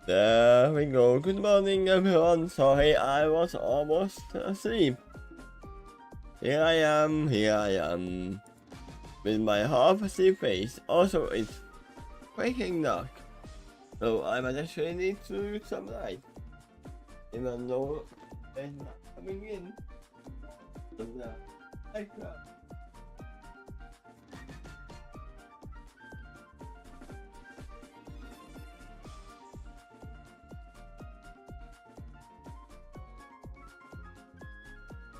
There we go. Good morning, everyone. Sorry, I was almost asleep. Here I am. With my half-asleep face. Also, it's freaking dark. So I might actually need to use some light. Even though it's not coming in. Like that.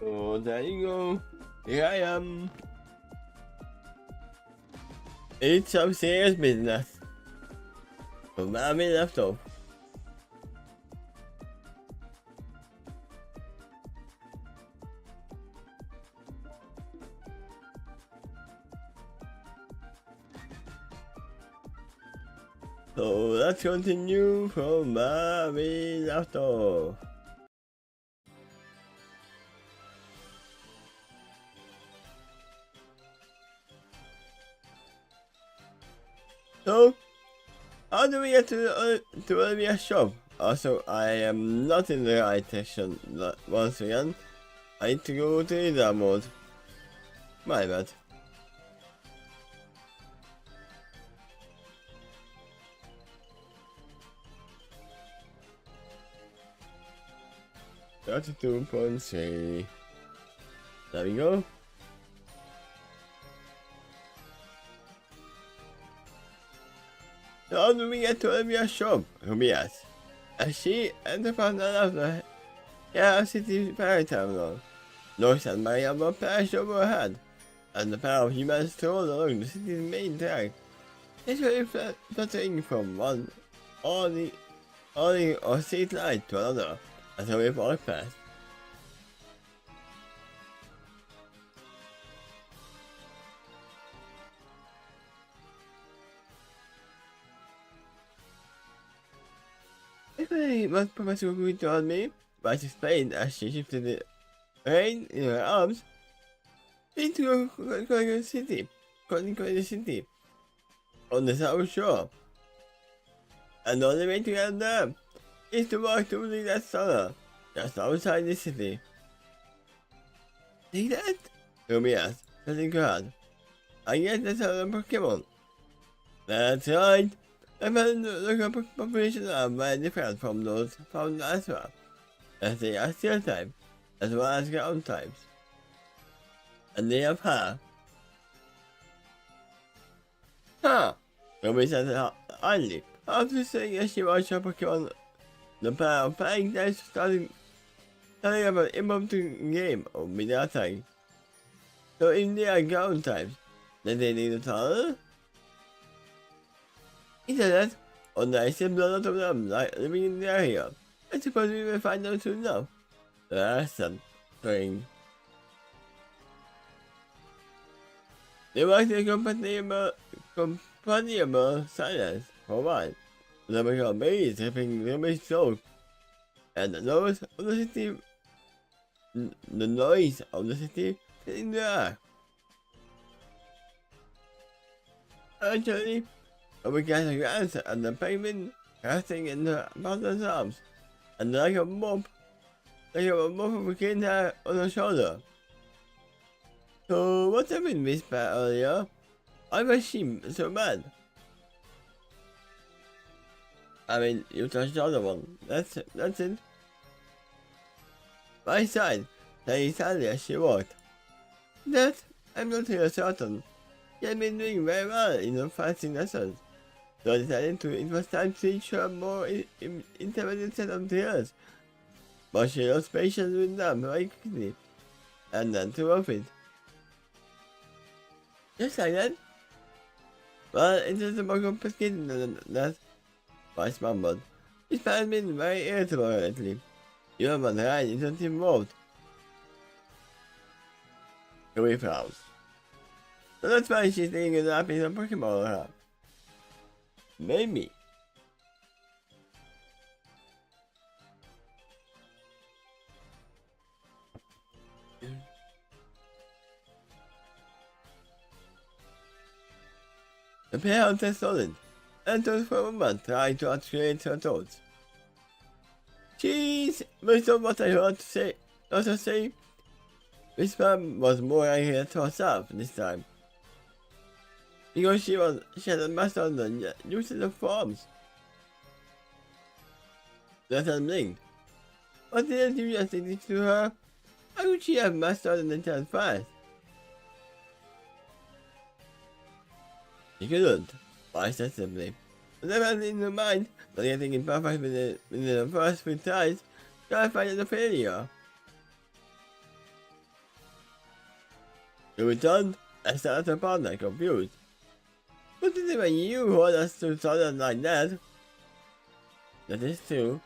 So there you go. Here I am. It's some serious business. So mommy left off. So let's continue from where we left off. So, how do we get to the RWBY shop? Also, I am not in the right section once again. I need to go to either mode. My bad. .3. There we go. So how do we get to RWBY shop? Ruby asks. As she and the partner of the City ferry terminal. North and Maria were passed overhead, and the pair of humans strolled along the city's main track. Literally fluttering from one awning or street light to another as we walked past. If what Professor Gui told me, but explained as she shifted the rain in her arms, into the city, on the south shore. And the only way to get there is to walk through the Death Tunnel, just outside the city. See that? Ruby asked, touching her head. I guess that's a Pokemon. That's right. I found the local population are very different from those found elsewhere, as they are steel type, as well as ground types. And they have hair. Huh? Ruby said idly, after saying as she watched her Pokemon. The pair of playing dice starting up an impromptu game of media tag. So if they are ground types, then they need a tunnel? Internet, or I see a lot of them living in the area. I suppose we will find out soon enough. There's something. They worked in companionable silence for a while. The become babies ripping Ruby's throat, and the noise of the city filling the air. Eventually, Ruby got a glance at the penguin resting in her mother's arms, and like a mop of green hair on her shoulder. So what happened, Miss Pat, earlier? Why was she so bad? I mean, you touched the other one. That's it. My side, saying sadly as she walked. That, I'm not really certain. She had been doing very well in her fighting lessons. So I decided it was time to teach her more intermediate set of drills. But she lost patience with them very quickly. And then threw off it. Just like that? Well, it is more complicated than that. Vice mumbled. This man has been very irritable lately. You haven't right, isn't involved. Ruby frowns. So that's why she's thinking of that piece of Pokemon her. Maybe. The pair of solid, and thought for a moment trying to articulate her thoughts. Jeez, most of what I heard to say, Miss Pam was more angry to herself this time. Because she had a master on the use of the forms. That had blinked. What did you just think to her? How could she have mastered the child fast? She couldn't, I said simply. But never had in her mind, not getting it perfect within the first few tries, I find a failure. She returned and stared at her partner, confused. But it when you hold us to something like that? That is true.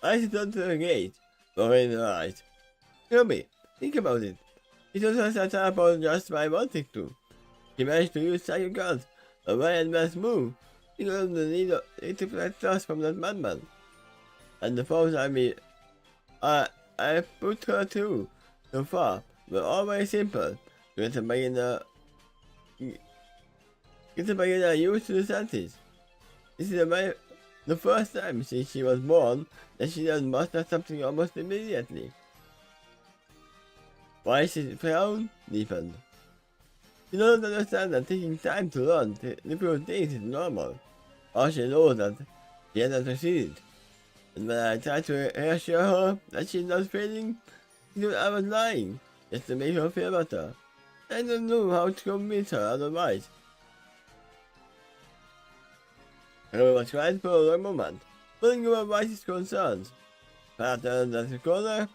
I turned to the gate, lowering her eyes. Tell me, think about it. She told herself to apologize by wanting to. She managed to use psychic guns, a very advanced move, because of the need to protect us from that madman. And the foes I put her through so far were all very simple. Get a beginner used to the senses. This is the first time since she was born that she does master something almost immediately. Why she frown deepened. She doesn't understand that taking time to learn different things is normal. All she knows that she hasn't succeeded. And when I tried to reassure her that she's not failing, she knew I was lying, just to make her feel better. I don't know how to convince her otherwise. I was quiet for a long moment, pulling over Vice's concerns. Pat turned at the corner,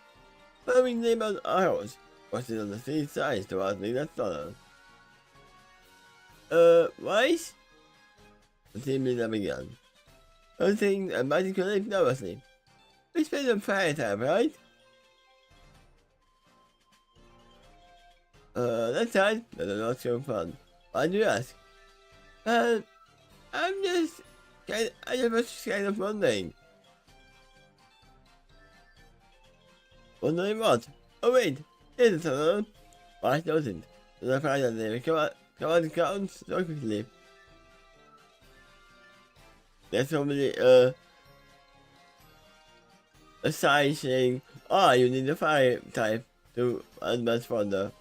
following neighbor's arrows, crossing on the street side towards the next tunnel. Vice? The team leader began. Hunting and biting her lip nervously. We spent some fire time, right? That's right, but I'm not so fun. Why'd you ask? I'm just kind of wondering. Wondering what? Oh wait, here's the tunnel. I noted. The fact that they come on the ground so quickly. There's normally a sign saying, you need a fire type to advance further.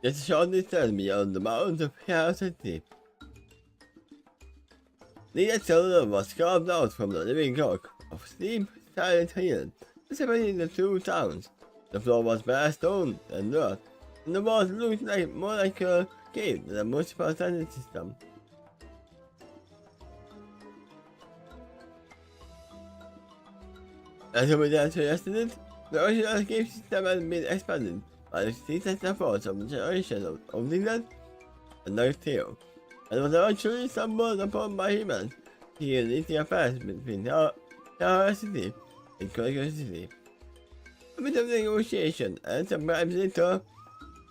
There's a short distance beyond the mountains of Ch32. The tunnel was carved out from the living rock of steep, silent hill, separating the two towns. The floor was bare stone and dirt, and the walls looked more like a cave than a municipal transit system. As we suggested it, the original cave system had been expanded by the ceaseless efforts of the generation of England and their tale, and was eventually stumbled upon by humans here in the affairs between Tower City and Quaker City. A bit of negotiation, and some bribes later,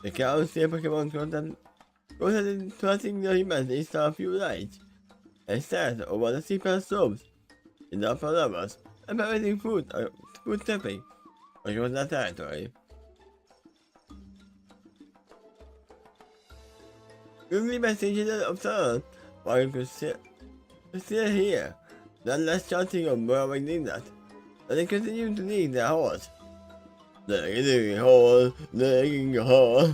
the council Pokemon consented to asking the humans to install a few lights and stairs over the steeper slopes in the upper levels, and permitting food traffic, which was their territory. Quickly messages of turn, while you could still hear, none less chanting of burrowing Dignat, and they continued to dig their holes. Digging a hole.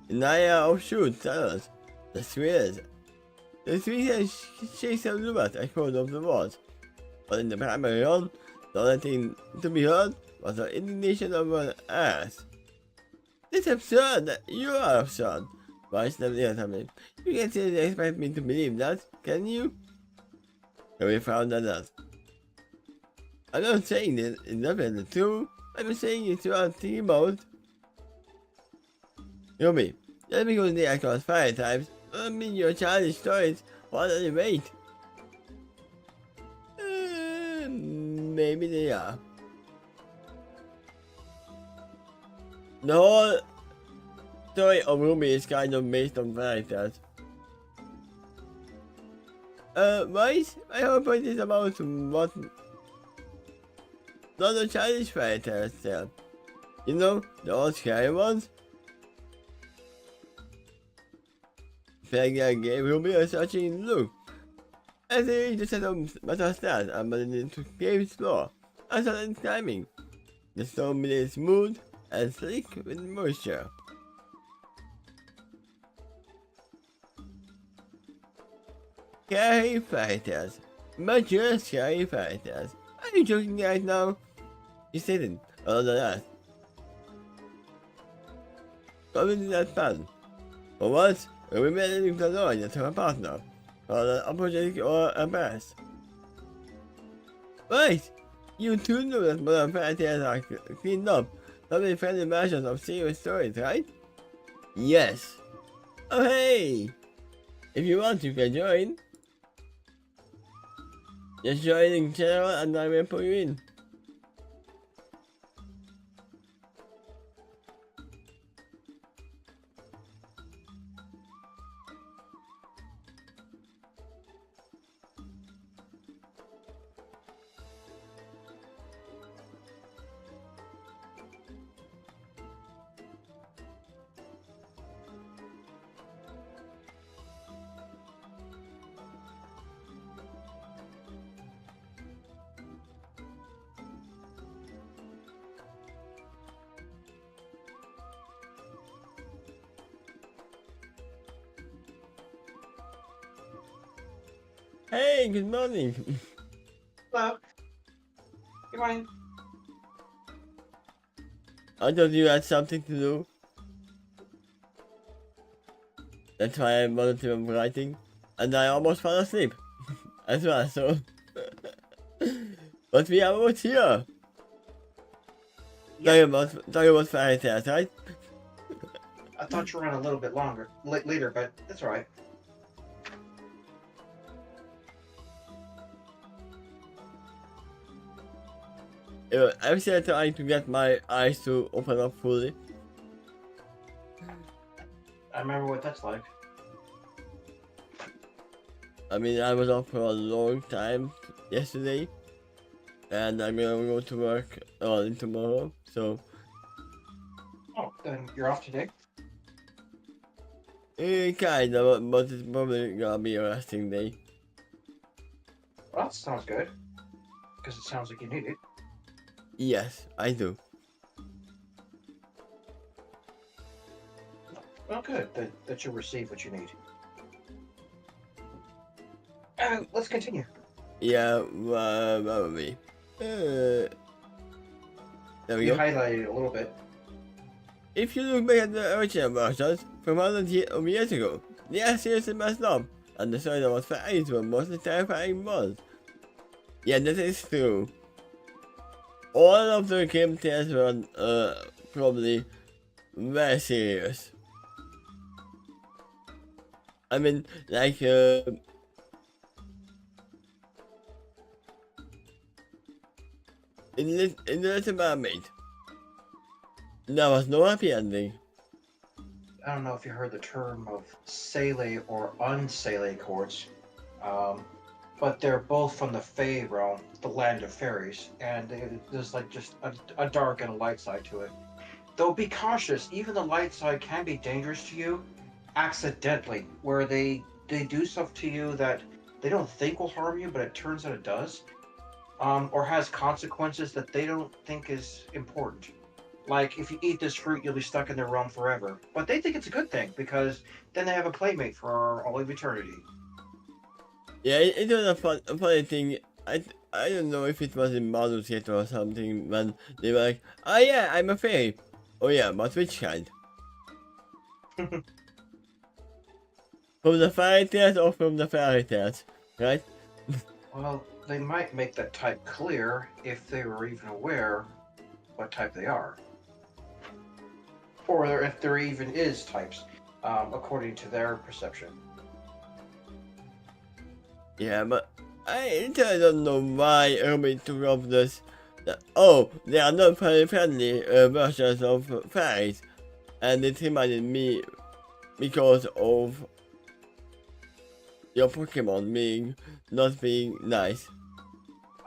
In the area of shoot tunnels, the three shakes of Lubat echoed off the walls, but in the primary one, the only thing to be heard was the indignation of an ass. It's absurd. You are absurd. Why is that something? You can't really expect me to believe that, can you? So we found that out. I'm not saying this is not the truth. I'm saying it throughout the mode. RWBY, just because they are called fire types, doesn't mean your childish stories while they wait. Maybe they are. The whole story of RWBY is kind of based on fairy tales. Right? My whole point is about what not the childish fairy tales tell. You know, the old scary ones? Peggy gave RWBY a searching look. As they reached the set of metal stairs and went into cave's floor, and started climbing. The stone beneath is smooth and sleek with moisture. Scary fairy tales. Mature scary fairy tales. Are you joking right now? He stated, all the that. Coming to that fun. For once, we made it into the yet to a partner, for an opportunity or a best. Right! You too know that modern fairy tales are cleaned up, lovely friendly versions of serious stories, right? Yes. Oh hey! If you want, you can join. Just join the channel and I will put you in. Hey, good morning. Hello. Good morning. I thought you had something to do. That's why I wanted to be writing. And I almost fell asleep. As well, so. But we are both here. Yeah, Talking about fairy tales, right? I thought you were on a little bit longer, later, but that's alright. I'm still trying to get my eyes to open up fully. I remember what that's like. I mean, I was up for a long time yesterday. And I'm gonna go to work early tomorrow, so. Oh, then you're off today? Kinda, but it's probably gonna be a resting day. Well, that sounds good. Because it sounds like you need it. Yes, I do. Well, good that you receive what you need. Let's continue. Yeah, probably. There we You go. highlighted it a little bit. If you look back at the original versions from hundreds of years ago, they are seriously messed up, and the story was fairies were mostly terrifying ones. Yeah, that is true. All of the game tales were probably very serious. I mean, like in the Little Mermaid, there was no happy ending. I don't know if you heard the term of Sele or Unsele courts, but they're both from the Fae realm, the land of fairies, and there's like just a dark and a light side to it. Though be cautious, even the light side can be dangerous to you accidentally, where they do stuff to you that they don't think will harm you, but it turns out it does, or has consequences that they don't think is important. Like, if you eat this fruit, you'll be stuck in their realm forever. But they think it's a good thing, because then they have a playmate for all of eternity. Yeah, it was a funny thing. I don't know if it was in Baldur's Gate or something when they were like, oh yeah, I'm a fairy. Oh yeah, but which kind? From the fairy tales or from the fairy tales, right? Well, they might make that type clear if they were even aware what type they are. Or if there even is types, according to their perception. Yeah, but I don't know why RWBY took up this. Oh, they are not very friendly versions of fairies, and it reminded me because of your Pokemon not being nice.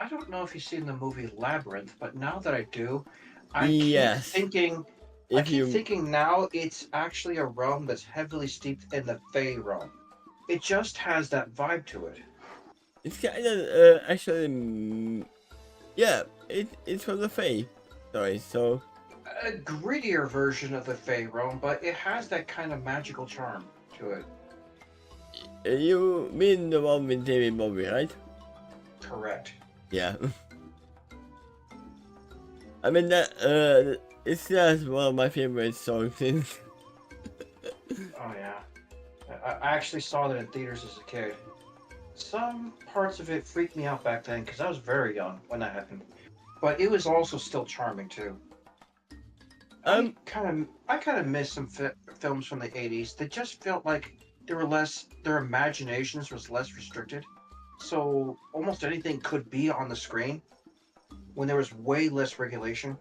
I don't know if you've seen the movie Labyrinth, but now that I do, I Yes. keep thinking now it's actually a realm that's heavily steeped in the Fey realm. It just has that vibe to it. It's kind of actually, yeah, it's from the Fae. Sorry, so A grittier version of the Fey realm, but it has that kind of magical charm to it. You mean the one with David Bowie, right? Correct. Yeah. I mean that it's just one of my favorite songs in. Oh yeah. I actually saw that in theaters as a kid. Some parts of it freaked me out back then because I was very young when that happened. But it was also still charming too. I kind of miss some films from the '80s that just felt like their imaginations was less restricted, so almost anything could be on the screen when there was way less regulation.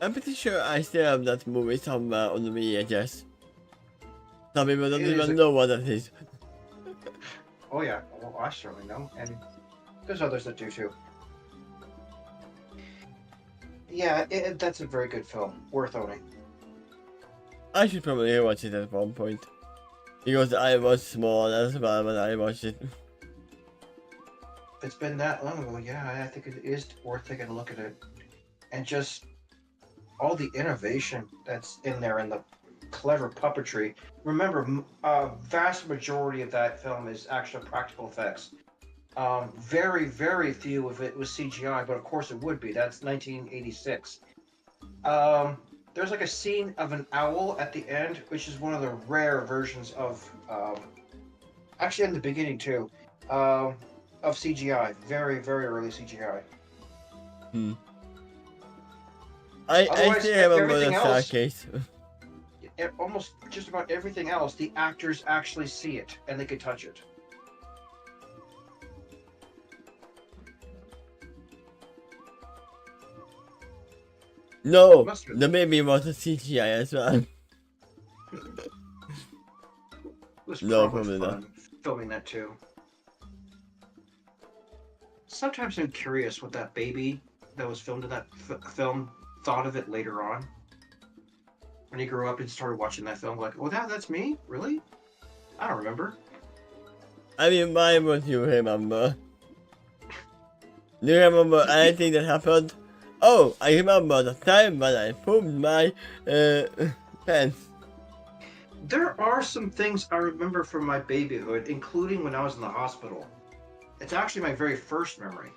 I'm pretty sure I still have that movie somewhere on the VHS. Some people don't even know what that is. Oh yeah, well I certainly know, and there's others that do too. Yeah, that's a very good film, worth owning. I should probably watch it at one point. Because I was small as well when I watched it. It's been that long ago, yeah, I think it is worth taking a look at it. And just all the innovation that's in there and the clever puppetry. Remember, a vast majority of that film is actual practical effects. Very, very few of it was CGI, but of course it would be. That's 1986. There's like a scene of an owl at the end, which is one of the rare versions of, actually in the beginning too, of CGI. Very, very early CGI. I still remember the staircase. Almost just about everything else, the actors actually see it and they could touch it. No, the baby was a CGI as well. It was No, probably probably fun filming that too. Sometimes I'm curious what that baby that was filmed in that film thought of it later on. When he grew up and started watching that film, like, oh, that's me? Really? I don't remember. I mean, why would you remember? Do you remember anything that happened? Oh, I remember the time when I pooped my pants. There are some things I remember from my babyhood, including when I was in the hospital. It's actually my very first memory.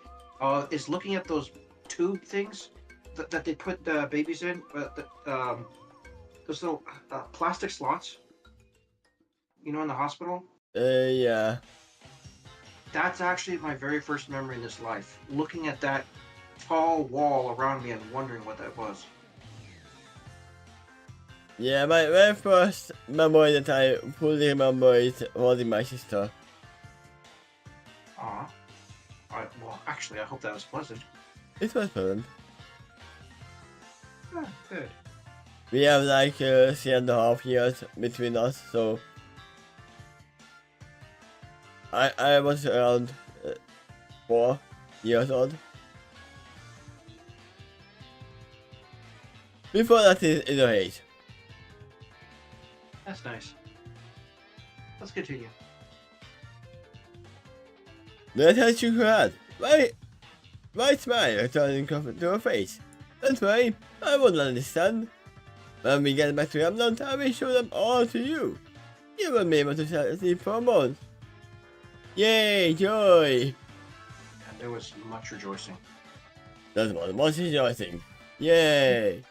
Is looking at those tube things that they put the babies in, those little plastic slots. You know, in the hospital. Yeah. That's actually my very first memory in this life. Looking at that tall wall around me and wondering what that was. Yeah, my very first memory that I fully remember is holding my sister. Aw. Well, actually, I hope that was pleasant. It was pleasant. Ah, good. We have like 3.5 years between us, so I was around 4 years old. Before that is her age. That's nice. Let's continue. Let her shook her head. Why smile returning comfort to her face? Don't worry, I won't understand. When we get back to Remnant, I will show them all to you. You won't be able to sleep for a month. Yay, joy! And there was much rejoicing. That was much rejoicing. Yay!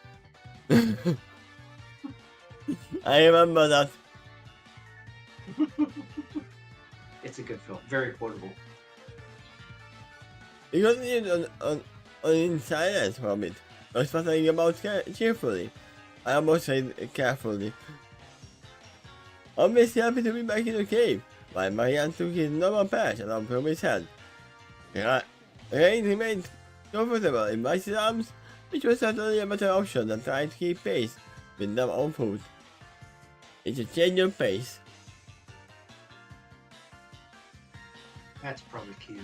I remember that. It's a good film, very quotable. You don't need an insight from it. I was thinking about cheerfully. I almost said carefully. I'm basically happy to be back in the cave, while Marianne took his normal path around from his head. Rain remained comfortable in Vice's arms, which was certainly a better option than trying to keep pace with them on foot. It's a change of pace. That's probably cute.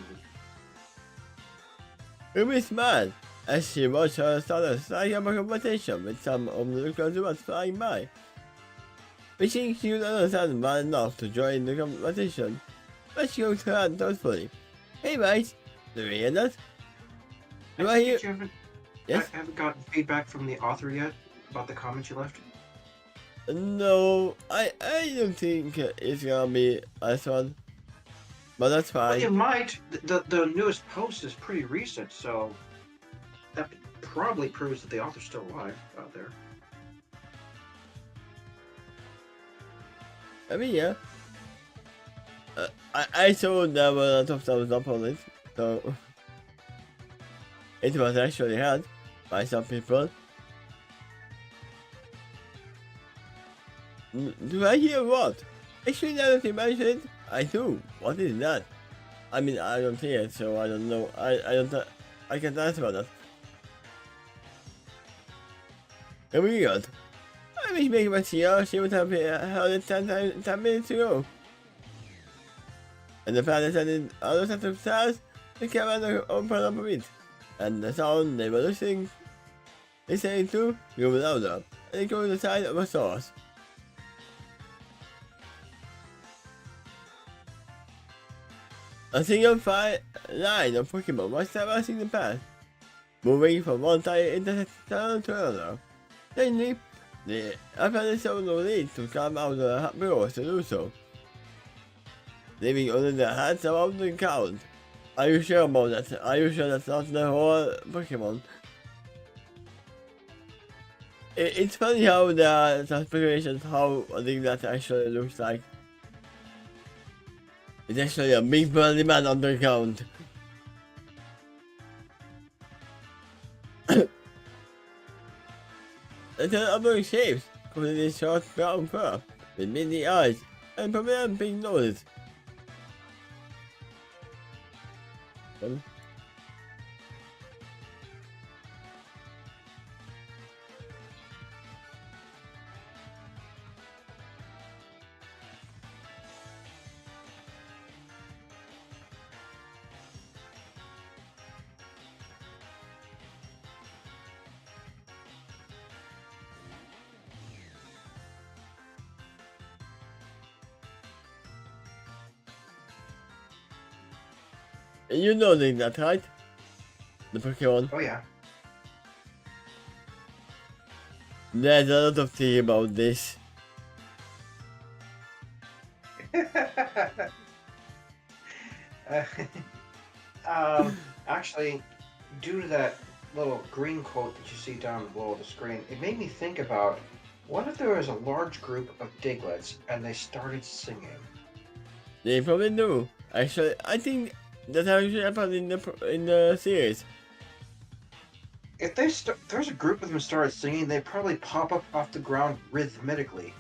Ruby smiled as she watched her starter strike up a conversation with some of the locals who was flying by. Wishing she could understand well enough to join the conversation, but she looked around thoughtfully. Hey mate, do you hear that? Do I hear? Yes? I haven't gotten feedback from the author yet about the comments you left. No, I don't think it's gonna be this one. But that's fine. Well, it might. The newest post is pretty recent, so that probably proves that the author's still alive out there. I mean, yeah. I saw there were a lot of thumbs up on it, so it was actually had by some people. Do I hear what? Actually, now that you mention it, I do. What is that? I mean, I don't hear it, so I don't know. I can't answer that. Oh my god. I wish Meg was here, she would have heard it 10 minutes ago. And the planet ended out of set of stars, the camera opened up a bit. And the sound they were listening to grew louder, and it grew the size of a source. A single fine line of Pokemon was traversing the path, moving from one tire intersection to another. Suddenly, the apparently saw no need to come out of the mirrors to do so, leaving only the hands around the count. Are you sure about that? Are you sure that's not the whole Pokemon? It's funny how there are some speculations how I think that actually looks like. It's actually a big burly man on the ground. The other shapes covered in short brown fur with mini eyes and prominent pink noses. You know that, right? The Pokemon. Oh yeah. There's a lot of theory about this. Actually, due to that little green quote that you see down below the screen, it made me think about what if there was a large group of Diglets and they started singing? They probably do. Actually, I think that actually happened in the series. If there's a group of them started singing, they probably pop up off the ground rhythmically.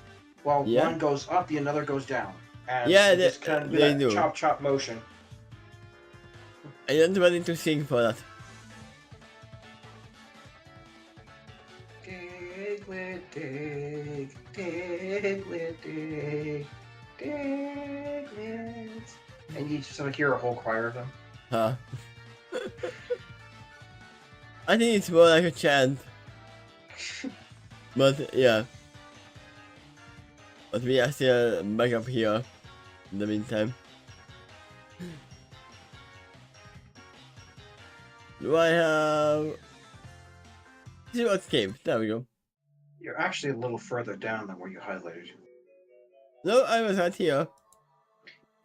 While one goes up, the other goes down. And yeah, they kind of do that chop chop motion. I don't want to sing for that. Diglett, dig, Diglett, dig, Diglett. And you just hear a whole choir of them. Huh. I think it's more like a chant. But yeah. But we are still back up here in the meantime. Do I have... See what came. There we go. You're actually a little further down than where you highlighted. No, I was right here.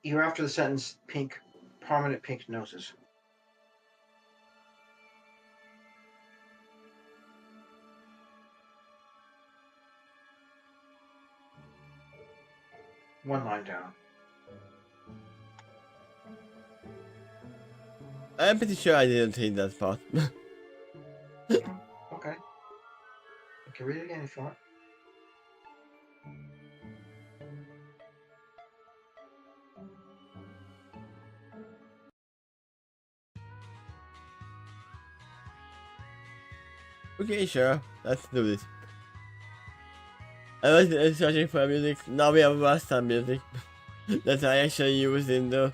You're after the sentence pink, prominent pink noses. One line down. I'm pretty sure I didn't read that part. Okay. You can read it again if you want. Okay, sure. Let's do this. I was searching for music. Now we have master music that I actually use in the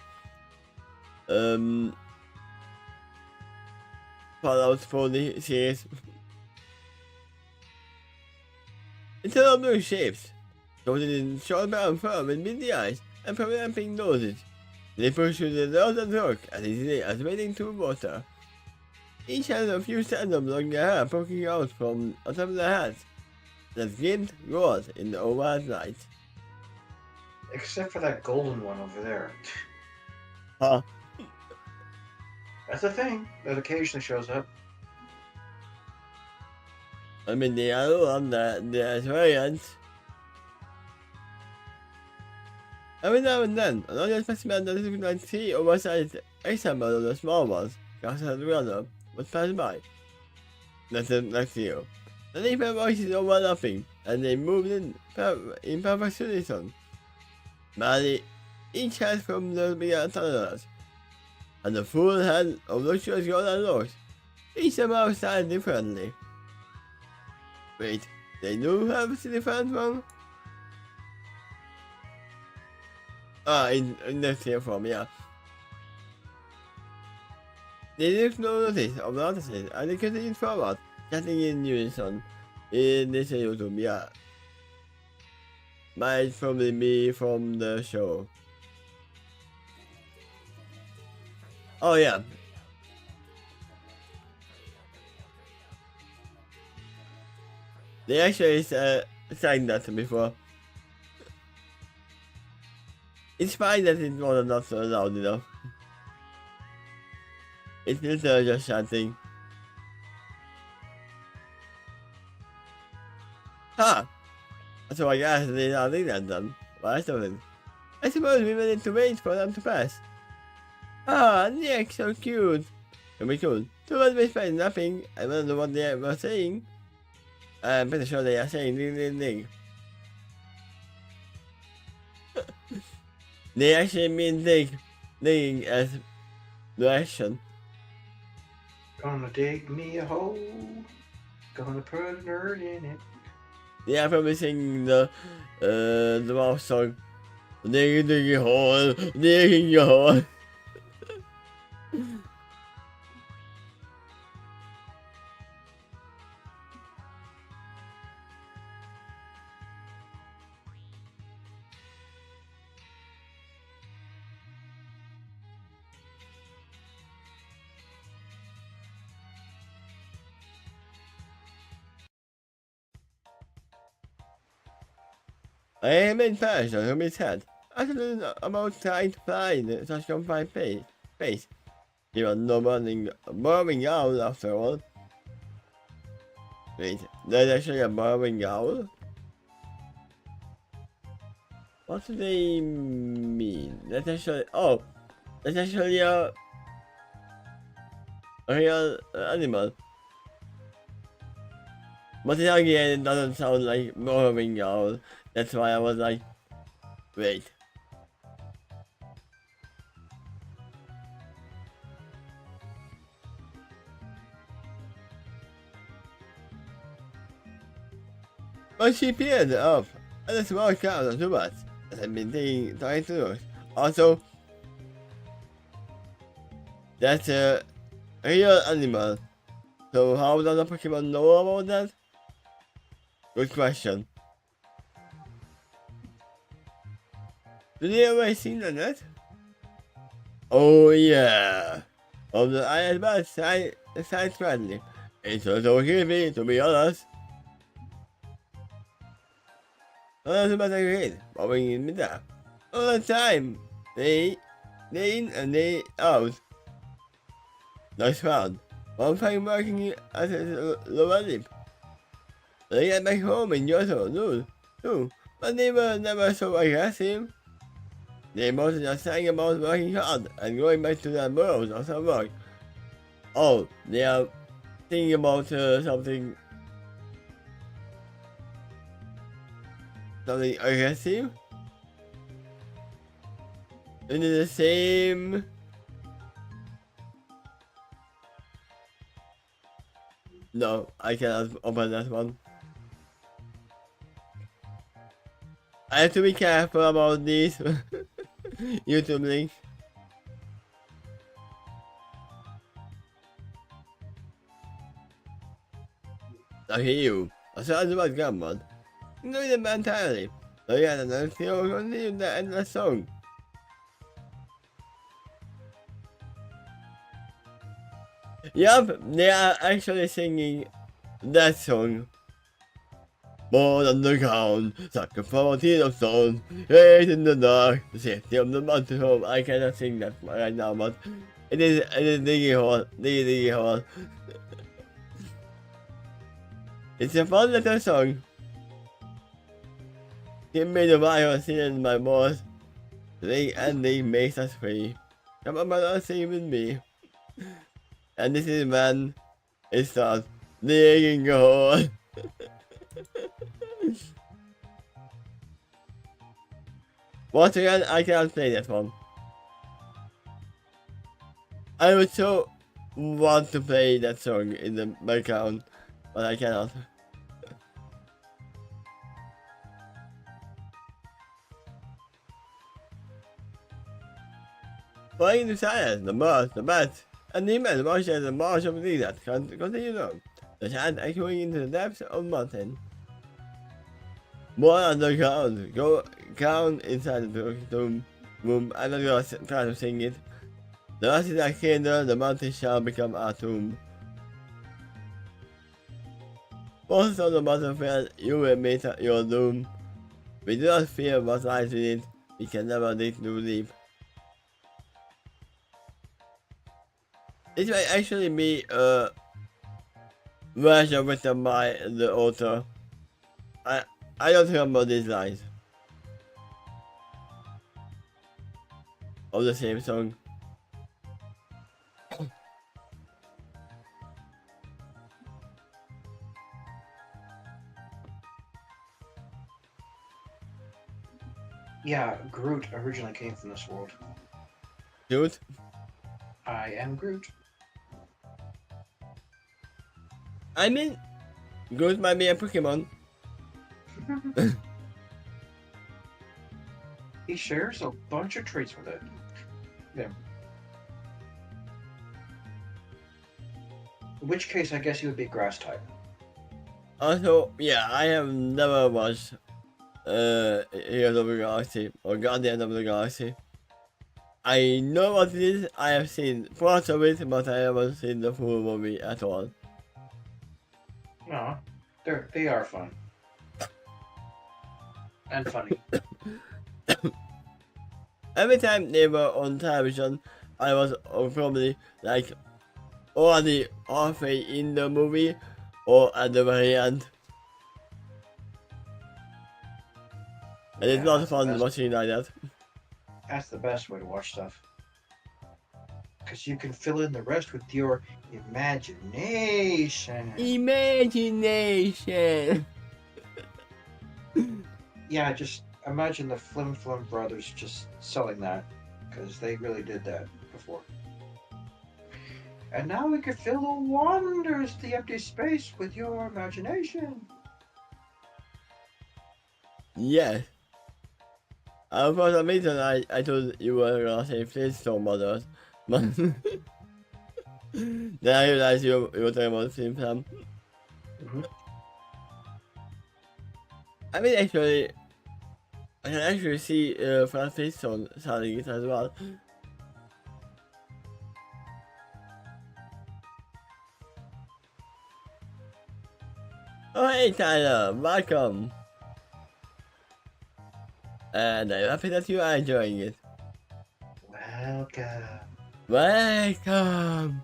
Fallout 4 series. It's a lot of blue shapes. Coated in short brown fur with beady eyes and prominent pink noses. They pursue the road and work as easily as wading through water. Each has a few strands of long hair poking out from on top of their heads that gleamed gold in the overhead light. Except for that golden one over there. Huh? That's a thing that occasionally shows up. I mean, the other one, there's variants. Every now and then, another specimen that looks like three oversized examples of the small ones, cast as together, would pass by. That's next you. The different voices overlapping, and they moved in perfect unison. Mary each has from the bigger toddlers, and the full head of luxurious golden locks, each somehow styled differently. Wait, they do have a different one? Ah, in the form, yeah. They took no notice of the artists, and they continued forward, chatting in unison. In this YouTube, yeah. Might probably be from the show. Oh yeah. They actually sang that before. It's fine that it was not so loud enough. It's literally just chanting. Ha! So I guess they are doing that then. Well, that's something. I suppose we will need to wait for them to pass. Ah, Nick, so cute. Can be cool. Two of them spend nothing. I don't know what they were saying. I'm pretty sure they are saying ding ding ding. They actually mean digging as direction. Gonna dig me a hole. Gonna put a nerd in it. They are probably singing the mouse song. Digging a hole, digging a hole. I am in fashion from his head. I don't know about trying to fly in such confined space. He was no burrowing owl after all. Wait, there's actually a burrowing owl? What do they mean? That's actually a real animal. But then again, it doesn't sound like burrowing owl. That's why I was like, wait. But she appeared up, and a small crowd of robots that had been trying to look. Also, that's a real animal. So how does the Pokemon know about that? Good question. Did you ever seen the net? Oh yeah. Of the Iron Man side friendly. It was so creepy, to be honest. That's about a great, bobbing in midair. All the time. They in and they out. Nice round. One thing working at his lower lip. They get back home in Yoto, too. But they were never so aggressive. They mostly just sang about working hard and going back to their burrows after work. Oh, they are thinking about something aggressive? Is it the same? No, I cannot open that one. I have to be careful about these YouTube links. Lucky you. I saw the word gambled. Ignore them entirely. So yeah, and then still continue the endless song. Yup, they are actually singing that song. Born on the ground, sucker for a teen of stone, hate in the dark, the safety of the mountain home. I cannot sing that right now, but it is diggy hole, diggy hole. It's a fun little song. Give me the virus in my boss. Sing and sing makes us free. Come on, brother, sing with me. And this is when it starts digging a hole. Once again, I cannot play that one. I would so want to play that song in the background, but I cannot. Playing the silence, the birds, the bats, and the immense marshes and marsh of these that continue on. The chant echoing into the depths of the mountain. More underground, go down inside the room, I'm not gonna try to sing it. The rest is like kindle, the mountain shall become our tomb. Most of the battlefield, you will meet your doom. We do not fear what lies within it, we can never dig too deep. This might actually be a version written by the author. I don't remember these lines of the same song. Yeah, Groot originally came from this world. Groot? I am Groot. I mean, Groot might be a Pokemon. He shares a bunch of traits with it. Yeah. In which case, I guess he would be grass type. Also, yeah, I have never watched Heroes of the Galaxy or Guardians of the Galaxy. I know what it is, I have seen parts of it, but I haven't seen the full movie at all. No, they are fun. And funny. Every time they were on television, I was probably like already halfway in the movie or at the very end. And it's not fun watching like that. That's the best way to watch stuff. Because you can fill in the rest with your imagination. Imagination! Yeah, just imagine the Flim Flam brothers just selling that. Because they really did that before. And now we can fill the wonders, the empty space with your imagination. Yes. For some reason, I thought you were gonna say Flintstone Brothers, but then I realized you were talking about Flim Flam. I mean, actually, I can actually see Flintstone selling it as well. Oh hey Tyler, welcome! And I'm happy that you are enjoying it. Welcome. Welcome!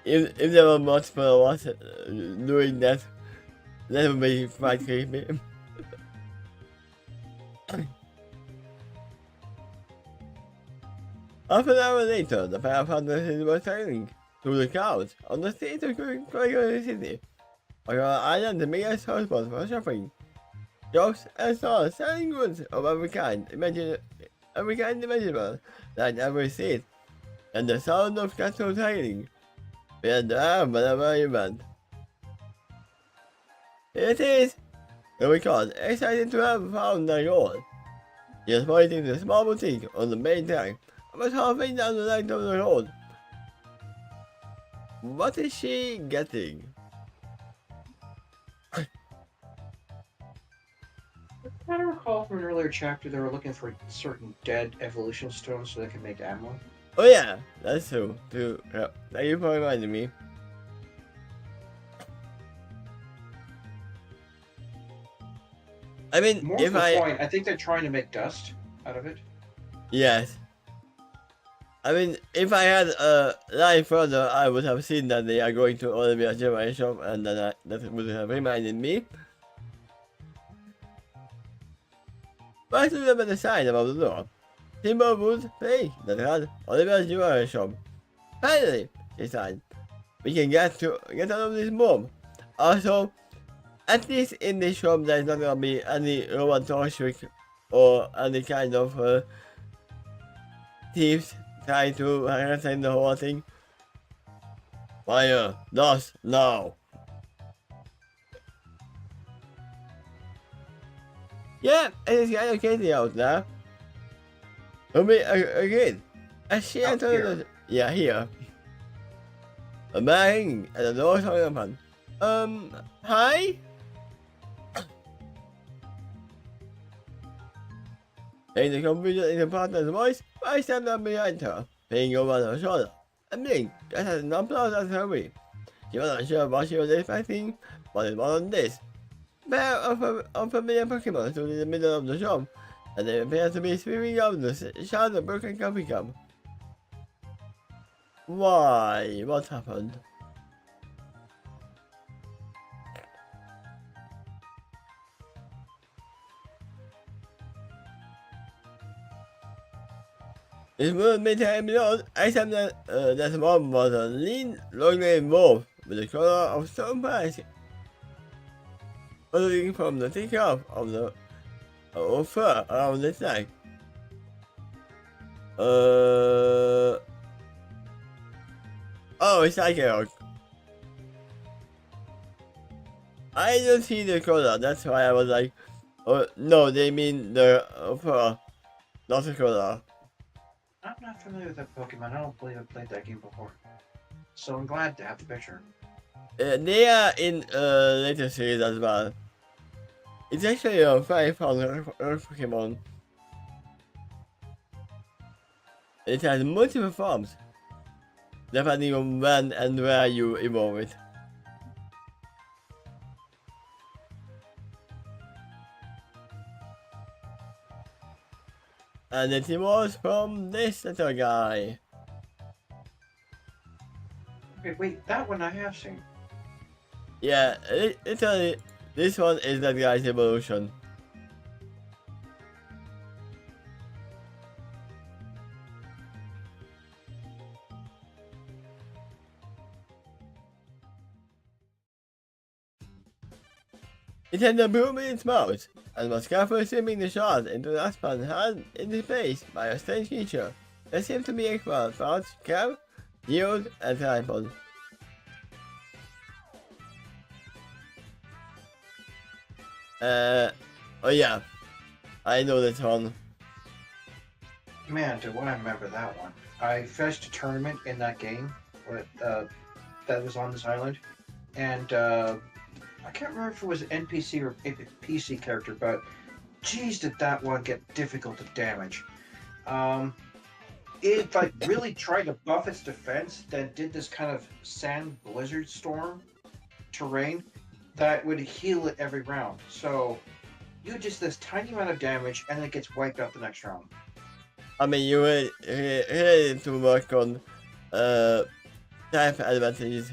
if there were multiple of us doing that, that would be quite creepy. Half an hour later, the pair found themselves were sailing through the clouds on the streets of Gregory City. On our island, the biggest hotspot for shopping. Shops and stores selling goods of every kind imaginable, like every street, and the sound of cattle sailing. We had to have whenever you went. Here it is! The record, excited to have found the goal. He was pointing to a small boutique on the main track, about halfway down the length of the road. What is she getting? I recall from an earlier chapter they were looking for certain dead evolution stones so they can make ammo. Oh yeah, that's true. Thank you for reminding me. I mean, More to the point, I think they're trying to make dust out of it. Yes. I mean, if I had a line further, I would have seen that they are going to RWBY shop, and then that would have reminded me. But to remember the sign above the door. Timber would play that had RWBY shop. Finally, she said, we can get out of this mob. Also, at least in this shop, there's not gonna be any Roman trick or any kind of thieves trying to harassing the whole thing. Fire, dust, now. Yeah, it is kind of crazy out there. Again, as she entered, yeah, here. A bang at the door is open. Hi? Hearing the confusion in the partner's voice, I stepped up behind her, peering over her shoulder. And blinked, just as an applause at her way. She wasn't sure what she was expecting, but it wasn't this. A pair of unfamiliar Pokemon stood in the middle of the shop, and they appeared to be sweeping up the shard of broken coffee cup. Why? What happened? This would make her below, except that that one was a lean, long-legged wolf with the color of stone pies, following from the thick half of the fur around its neck. Oh, it's like a rock. I don't see the color, that's why I was like, oh, no, they mean the fur, not the color. I'm not familiar with that Pokemon. I don't believe I played that game before. So I'm glad to have the picture. They are in later series as well. It's actually a very fun Pokemon. It has multiple forms, depending on when and where you evolve it. And it was from this little guy. Okay, wait, that one I have seen. Yeah, literally, this one is that guy's evolution. It had a broom in its mouth, and was carefully swimming the shards into the aspen held in its place by a strange creature that seemed to be expert about crab, geode, and tripod. Oh yeah, I know this one. Man, do I remember that one. I finished a tournament in that game with, that was on this island, and I can't remember if it was an NPC or a PC character, but geez, did that one get difficult to damage. It like really tried to buff its defense, then did this kind of sand blizzard storm terrain that would heal it every round. So you just this tiny amount of damage, and then it gets wiped out the next round. I mean, you really need to work on type advantages.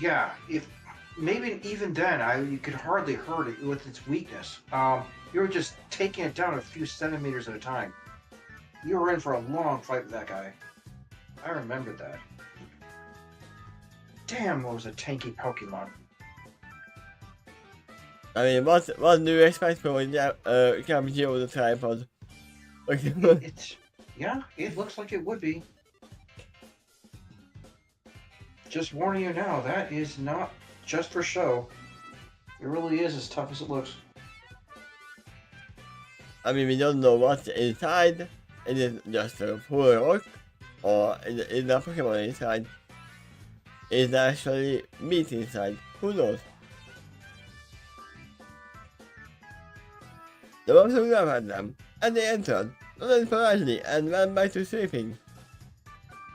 Yeah, if maybe even then, you could hardly hurt it with its weakness. You were just taking it down a few centimeters at a time. You were in for a long fight with that guy. I remember that. Damn, what was a tanky Pokemon. I mean, what do you expect from a Capture with a tripod? Yeah, it looks like it would be. Just warning you now, that is not just for show. It really is as tough as it looks. I mean, we don't know what's inside. Is it just a poor rock? Or is there Pokemon inside? Is there actually meat inside? Who knows? The monster laughed at them, and they entered, nodded politely, and ran back to sleeping.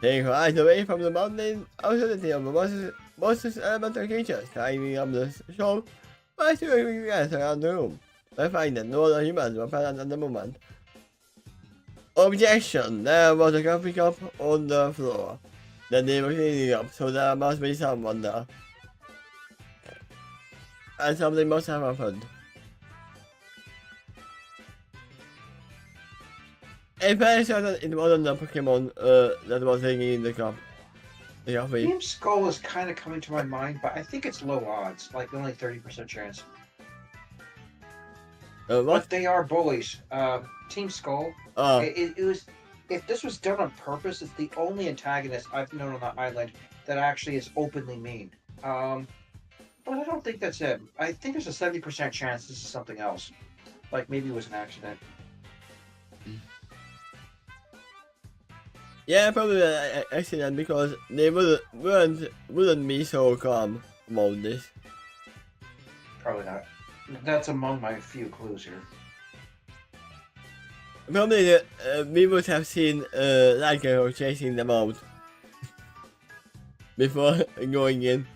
Taking her eyes away from the mountain authority of the monstrous elemental creatures climbing up the shore, by sweeping glance around the room, I find that no other humans were present at the moment. Objection! There was a coffee cup on the floor that they were cleaning up, so there must be someone there. And something must have happened. I'm very certain it wasn't the Pokemon that was hanging in the cup. The coffee. Team Skull is kind of coming to my mind, but I think it's low odds, like only 30% chance. What? But they are bullies. Team Skull. It was. If this was done on purpose, it's the only antagonist I've known on the island that actually is openly mean. But I don't think that's it. I think there's a 70% chance this is something else. Like maybe it was an accident. Yeah, probably an accident because they wouldn't be so calm about this. Probably not. That's among my few clues here. Probably we would have seen Lycanroc chasing them out before going in.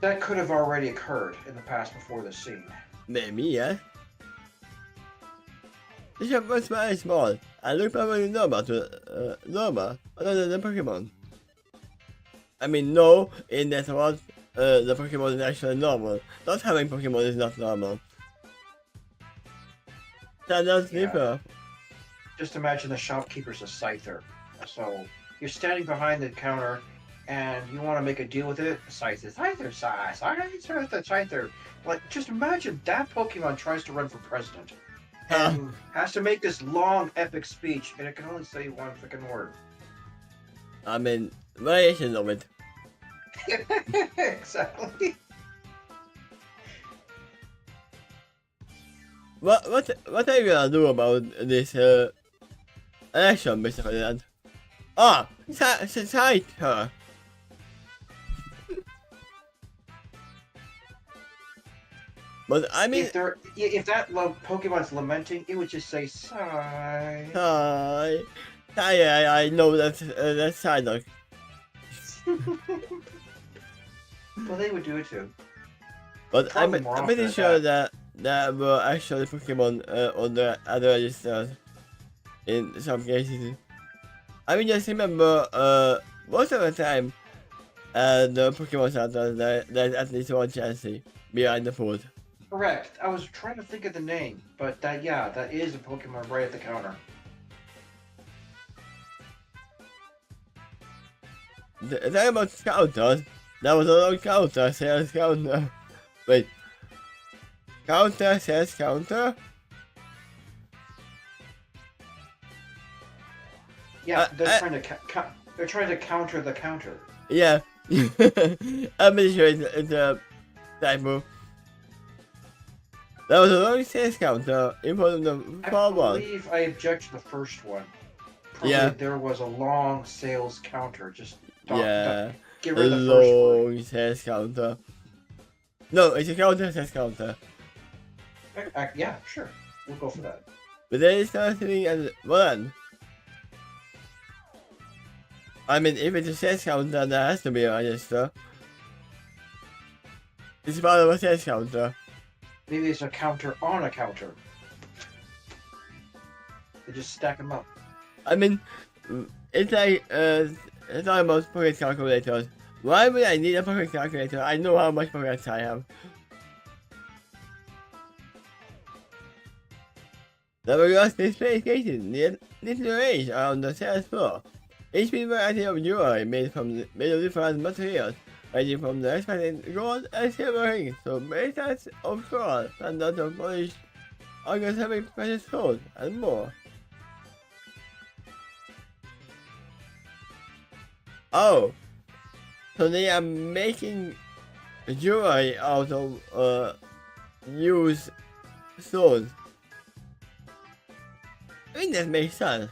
That could have already occurred in the past before this scene. Maybe, yeah. The shop was very small and looked probably normal other than the Pokemon. I mean, no, in that what the Pokemon is actually normal. Not having Pokemon is not normal. Yeah. Just imagine the shopkeeper's a Scyther. So you're standing behind the counter and you want to make a deal with it. Scyther. Like, just imagine that Pokemon tries to run for president and has to make this long, epic speech, and it can only say one freaking word. I mean, variations of it. Exactly. What are you gonna do about this election, Mr. President? Ah, cite her. But I mean, if that Pokemon's lamenting, it would just say sigh. Hi. I know that's Psyduck. Well, they would do it too. But I'm pretty sure that there were actually Pokemon on the other registers in some cases. I mean, just remember, most of the time, the Pokemon centers, there's at least one Chansey behind the food. Correct. I was trying to think of the name, but that is a Pokemon right at the counter. Talking about counters, that was a long counter, says counter. Wait. Counter says counter? Yeah, they're trying to counter the counter. Yeah. I'm pretty sure it's a typo. That was a long says counter in front of the far one. I believe I object to the first one. Probably Yeah. There was a long sales counter. Just get rid a of the first word. long says counter. No, it's a counter says counter. Yeah, sure. We'll go for that. But there is nothing at one. I mean, if it's a says counter, there has to be a register. It's part of a says counter. Maybe it's a counter on a counter. They just stack them up. I mean, it's like, it's all about pocket calculators. Why would I need a pocket calculator? I know how much pockets I have. Double glass display cases near little range around the sales floor. Each variety of jewelry made of different materials, ranging from the expensive gold and silver rings to bracelets of coral and that of polished organza precious stones and more. Oh, so they are making jewelry out of used stones. I think that makes sense.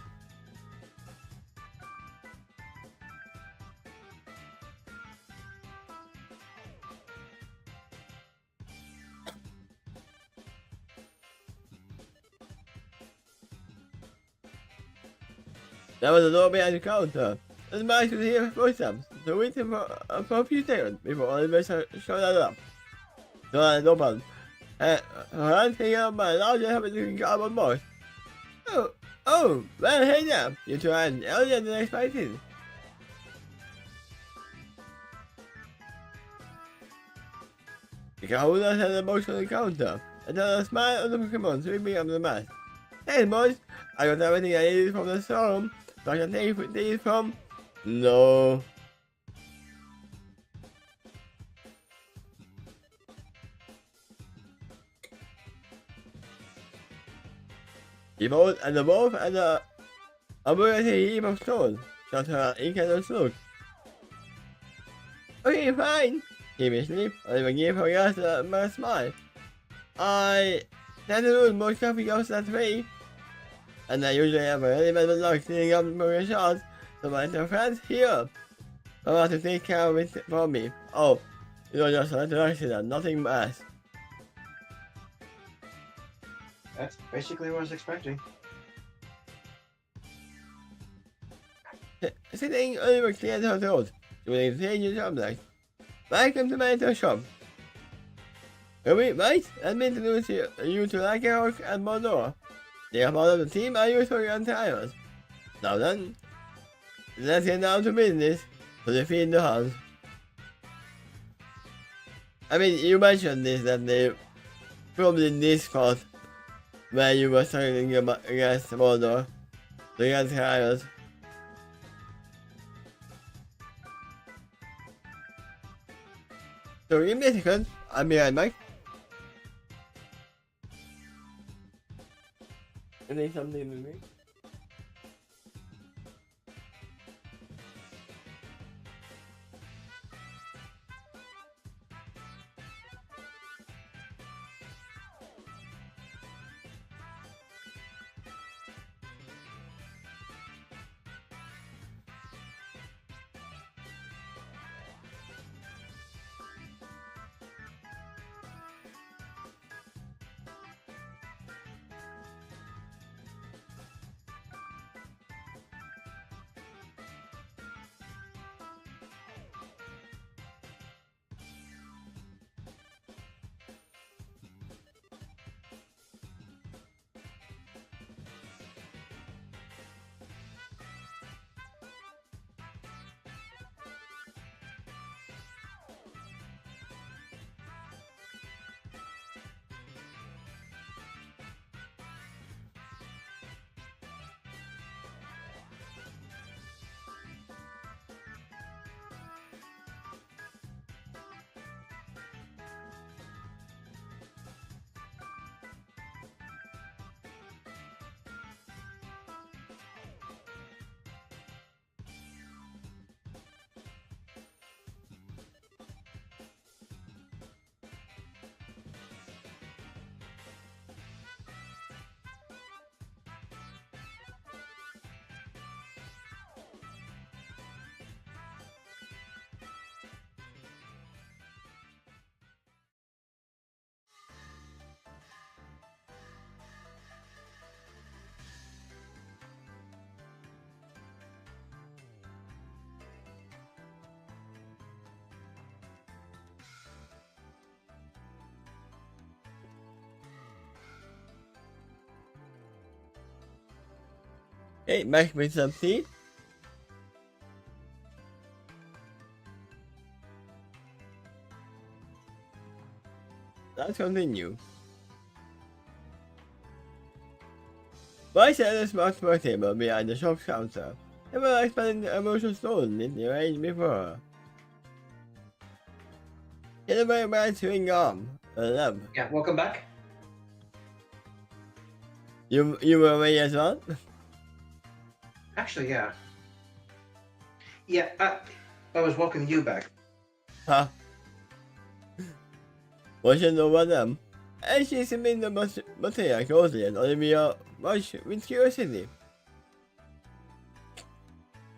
There was a door behind the counter. The man could hear footsteps, so waited for a few seconds before Oliver showed up. The door had opened. Her hand hanging up by a large heavy-looking cardboard box. Oh, well, hey there. You two are earlier than expected. The Kahuna had the box on the counter, and then a smile on the Pokemon sweeping up the mask. Hey, boys, I got everything I needed from the storeroom, so I can take these from... No. The boat and the wolf and the ability heap of stones shot her incredulous look. Okay, fine. Give me sleep, I'll even give her guys a smile. I tend to lose most coffee goes that way, and I usually have a really bad luck cleaning up my shots, so my little friends here. I'm about to take care of it for me. Oh, it was just a little accident, nothing bad. That's basically what I was expecting. Sitting over cleared her throat, doing strange objects. Welcome to my little shop. RWBY, right? Let me introduce you to Lakehawk and Boldores. They are part of the team I use for your tires. Now then, let's get down to business to defeat the Huns. I mean, you mentioned this, that they probably this spot where you were struggling against Boldores, against tires. So give me a second, I'll be right back. I think something with me. Hey, back with some tea. Let's continue. I sat at a smart work table behind the shop's counter. Never expecting the emotional stone in the range before. She had a very bright swing arm, a lamp. Yeah, welcome back. You were away as well? Actually, yeah. Yeah, I was welcoming you back. Huh? Watching over them. And she examined the material closely and Olivia watched with curiosity.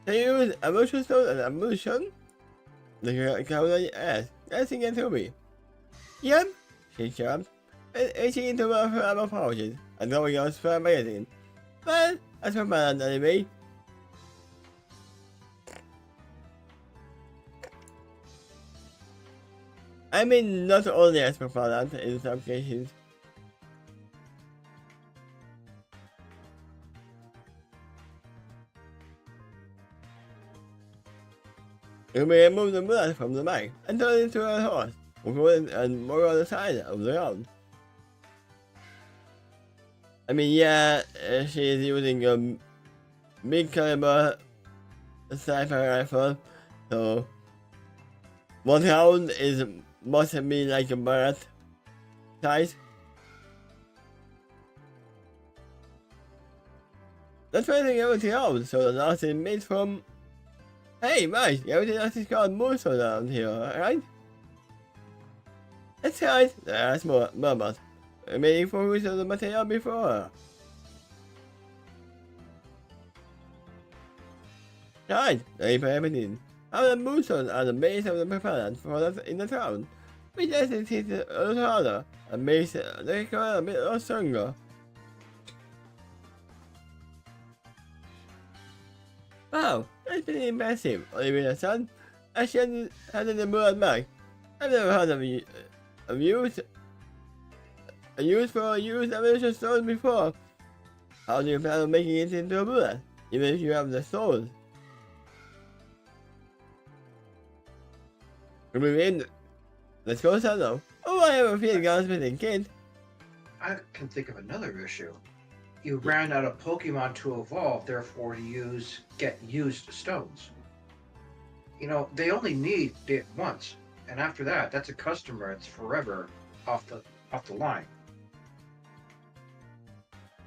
They use emotion stone and emotion? The cowboy asked, glancing at Ruby. Yep, she chirped, and reaching into one of her other pouches and going out for a magazine. Well, that's for fun anyway. I mean, not only as for fun in some cases. Ruby removed the blood from the bag and turned it into her horse, and more on the side of the ground. I mean, yeah, she is using a big caliber sniper rifle, so 1 round is must be like a bullet size. That's why I think everything else, so the last is made from. Hey, right, everything else is called moonstone around here, right? That's right, that's more murmured. Remaining for use of the material before. Right, ready for everything. How the moonstones are the base of the propellant for us in the town. We just hit it a little harder and makes the recoil a bit stronger. Wow, that's pretty impressive, Olivia son. I should have the bullet back. I've never heard of a use for a used ammunition stone before. How do you plan on making it into a bullet, even if you have the stone? Let's go solo. Oh, I have a feeling I was missing, kid. I can think of another issue. You ran out of Pokemon to evolve, therefore to get used stones. You know, they only need it once, and after that, that's a customer. It's forever off the line.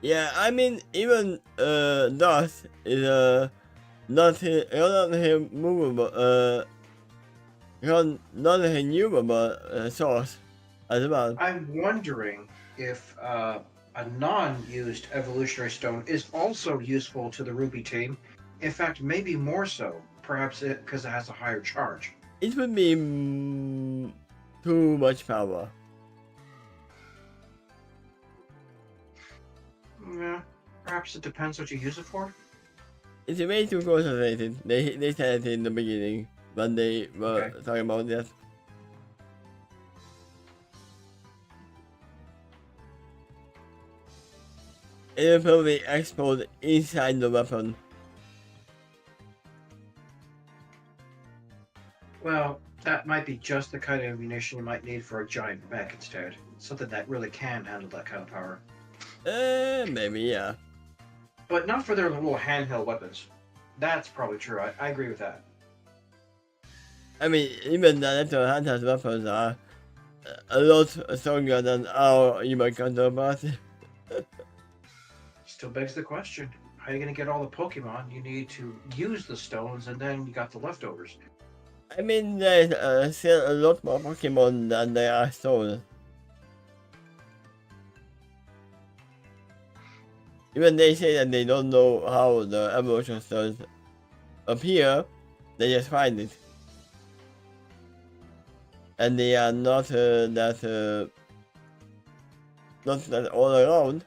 Yeah, I mean, even Dust is not movable, not a renewable source as well. I'm wondering if a non-used evolutionary stone is also useful to the RWBY team. In fact, maybe more so. Perhaps because it has a higher charge. It would be too much power. Yeah, perhaps it depends what you use it for. It's way too concentrated. They said it in the beginning when they were talking about that. It will probably explode inside the weapon. Well, that might be just the kind of ammunition you might need for a giant mech instead. Something that really can handle that kind of power. Maybe, yeah. But not for their little handheld weapons. That's probably true. I agree with that. I mean, even the little handheld weapons are a lot stronger than our human counterparts. Still begs the question. How are you going to get all the Pokemon? You need to use the stones, and then you got the leftovers. I mean, there's still a lot more Pokemon than there are stones. Even they say that they don't know how the evolution stones appear, they just find it. And they are not that all around.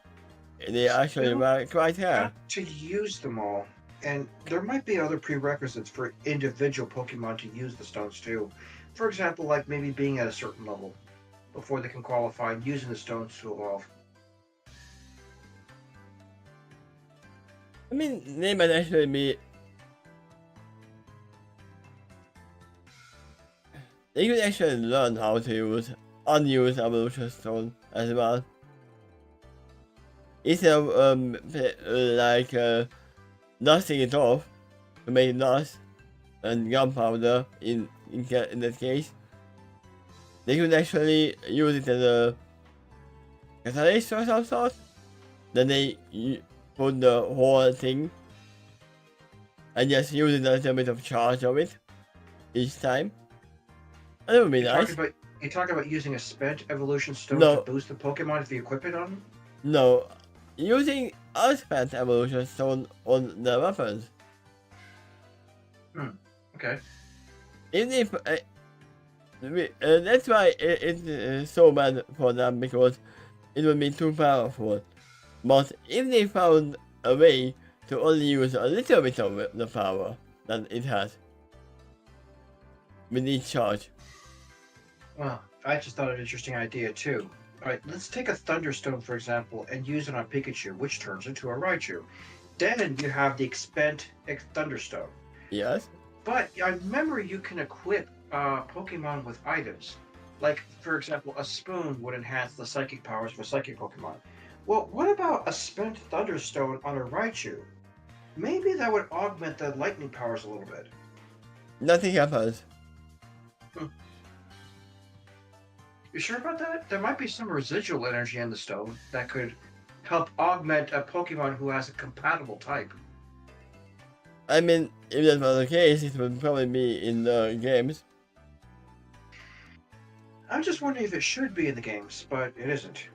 They actually are quite rare. To use them all. And there might be other prerequisites for individual Pokemon to use the stones too. For example, like maybe being at a certain level before they can qualify and using the stones to evolve. I mean, they might actually be. They could actually learn how to use unused evolution stone as well. instead of dusting it off to make dust and gunpowder in that case, they could actually use it as a catalyst or some sort. Then they put the whole thing and just use a little bit of charge of it each time. And it would be nice. You're talking about using a spent evolution stone No. to boost the Pokemon if you equip it on them? No, using unspent evolution stone on the weapons. Okay. Even if that's why it's so bad for them, because it would be too powerful. But if they found a way to only use a little bit of the power that it has with each charge. Well, I just thought of an interesting idea too. Alright, let's take a Thunderstone, for example, and use it on Pikachu, which turns into a Raichu. Then you have the spent Thunderstone. Yes. But I remember you can equip Pokemon with items. Like, for example, a spoon would enhance the psychic powers for psychic Pokemon. Well, what about a spent Thunderstone on a Raichu? Maybe that would augment the lightning powers a little bit. Nothing happens. You sure about that? There might be some residual energy in the stone that could help augment a Pokemon who has a compatible type. I mean, if that was the case, it would probably be in the games. I'm just wondering if it should be in the games, but it isn't.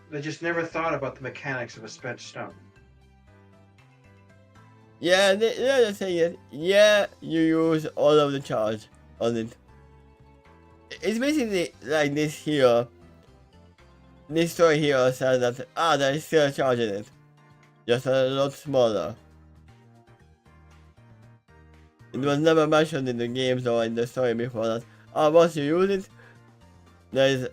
They just never thought about the mechanics of a spent stone. Yeah, they're just saying it. Yeah, you use all of the charge on it. It's basically like this here. This story here says that, there is still a charge in it. Just a lot smaller. It was never mentioned in the games or in the story before that, once you use it, there is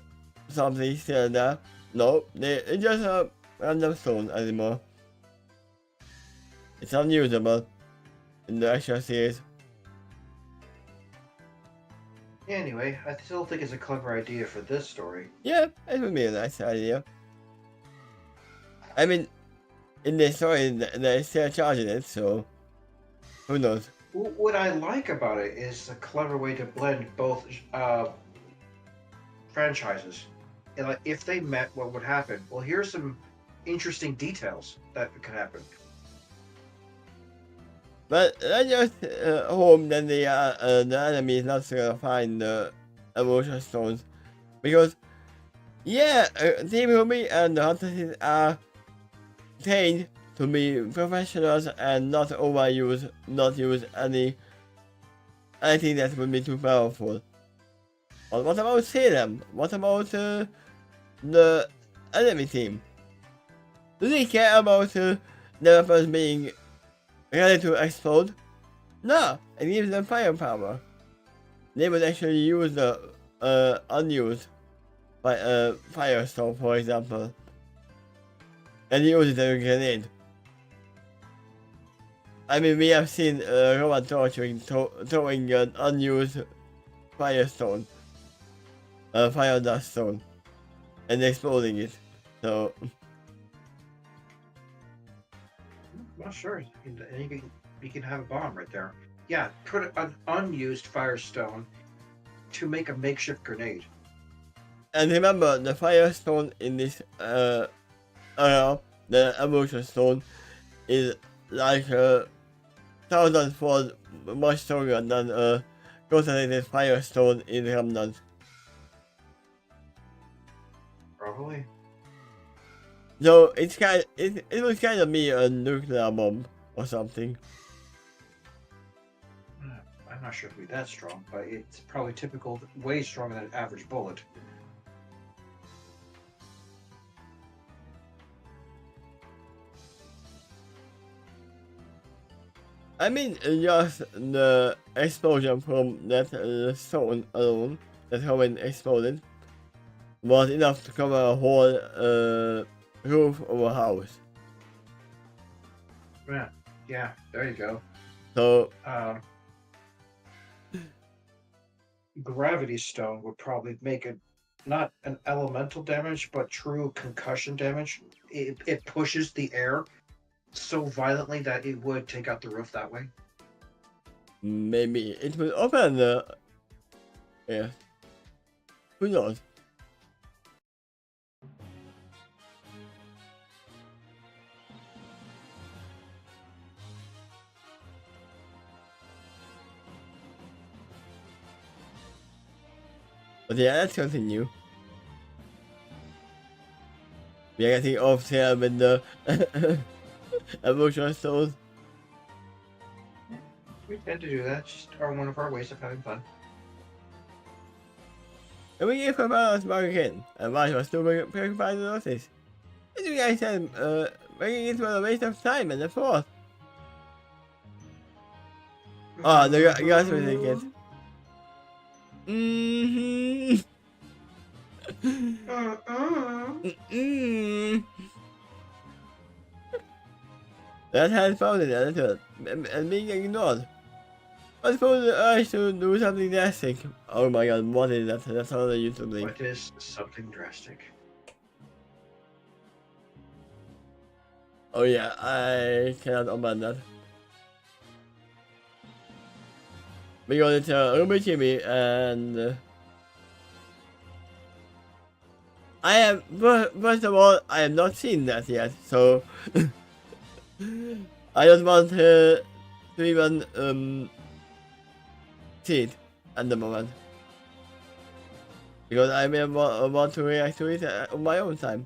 something still there. No, it's just a random stone anymore. It's unusable in the actual series. Anyway, I still think it's a clever idea for this story. Yeah, it would be a nice idea. I mean, in this story, there is still a charge in it, so who knows? What I like about it is a clever way to blend both franchises. And like, if they met, what would happen? Well, here's some interesting details that could happen. But let's just hope that the enemy is not gonna find the evolution stones, because yeah, Team RWBY and the Hunters are trained to be professionals and not not use anything that would be too powerful. But what about Salem? What about the enemy team? Do they care about the weapons being ready to explode? No, it gives them firepower. They would actually use the unused Firestorm, for example, and use it as a grenade. I mean, we have seen Roman torturing throwing an unused Firestone, Fire Dust Stone, and exploding it. So, Well, sure. You can have a bomb right there. Yeah, put an unused Firestone to make a makeshift grenade. and remember, the Firestone in this the Evolution Stone, is like 1,000-fold much stronger than a concentrated Firestone in Remnant. Probably. So it was kind of be a nuclear bomb or something. I'm not sure if it'd be that strong, but it's probably typical, way stronger than an average bullet. I mean, just the explosion from that stone alone, that Robin exploded, was enough to cover a whole roof of a house. Yeah, there you go. So, Gravity Stone would probably make it not an elemental damage, but true concussion damage. It pushes the air so violently that it would take out the roof that way. Maybe it will open the air. Who knows? But yeah, let's continue. We are getting off here with the emotional souls. We tend to do that. Just are one of our ways of having fun. And we gave her us back again, and Marsh was still preoccupied with notice. As you guys said, making it was a waste of time and effort. Oh, the guys were thinking. That had found it attitude, and being ignored. I suppose the urge to do something drastic. Oh my god, what is that? That's another YouTube link. What is something drastic? Oh yeah, I cannot open that. Because it's RWBY and I have, first of all, I have not seen that yet, so I don't want to even see it at the moment. Because I may want to react to it on my own time.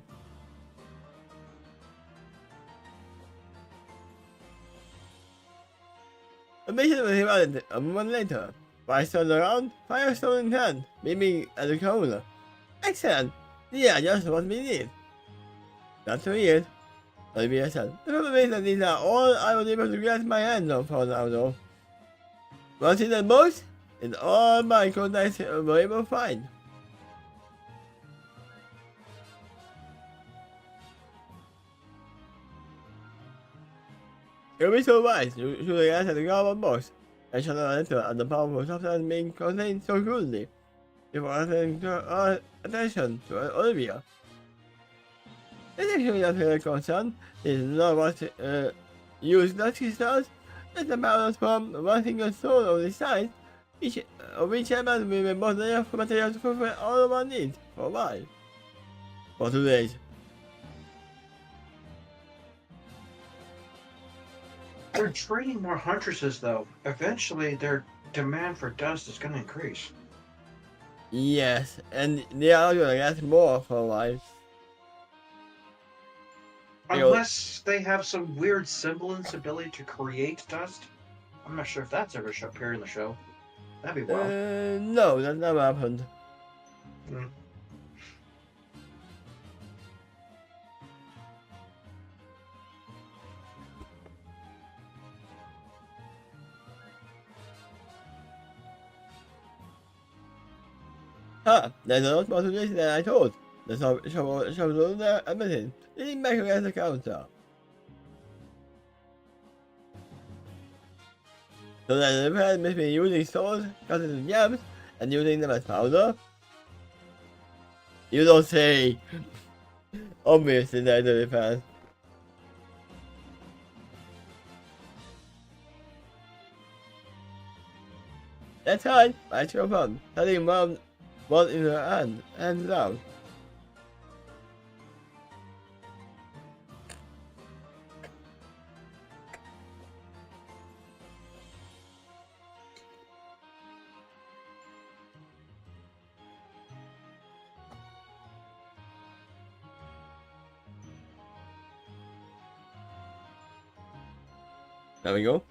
A mission was evaluated a moment later. Fire turned around, Firestone in hand, beaming at the corner. Excellent! Yeah, just what we need. That's weird. Olivia said. The problem is that these are all I was able to get my hands on for now though. What's in the most? It's all my contacts were able to find. You'll be so wise, you should have answered the government box. I shall not enter at the powerful substance being contained so crudely. Before answering attention to Olivia. It's actually not really concerned. This is not what use Dutchy does. It's a balance from one single soul of this size, of which element will be more than enough material to fulfill all of our needs for a while. For 2 days. They're training more huntresses, though. Eventually, their demand for dust is going to increase. Yes, and they are going to get more for a while. Unless they have some weird semblance ability to create dust. I'm not sure if that's ever appeared in the show. That'd be wild. No, that never happened. Mm. Huh, there's a lot more to this than I thought. The show there admitted. Leading back against the counter. So then the difference between using swords, cutting into jams, and using them as powder? You don't say. Obviously there's a difference. That's right, I show fun. Cutting one in her hand, hands down. There we go.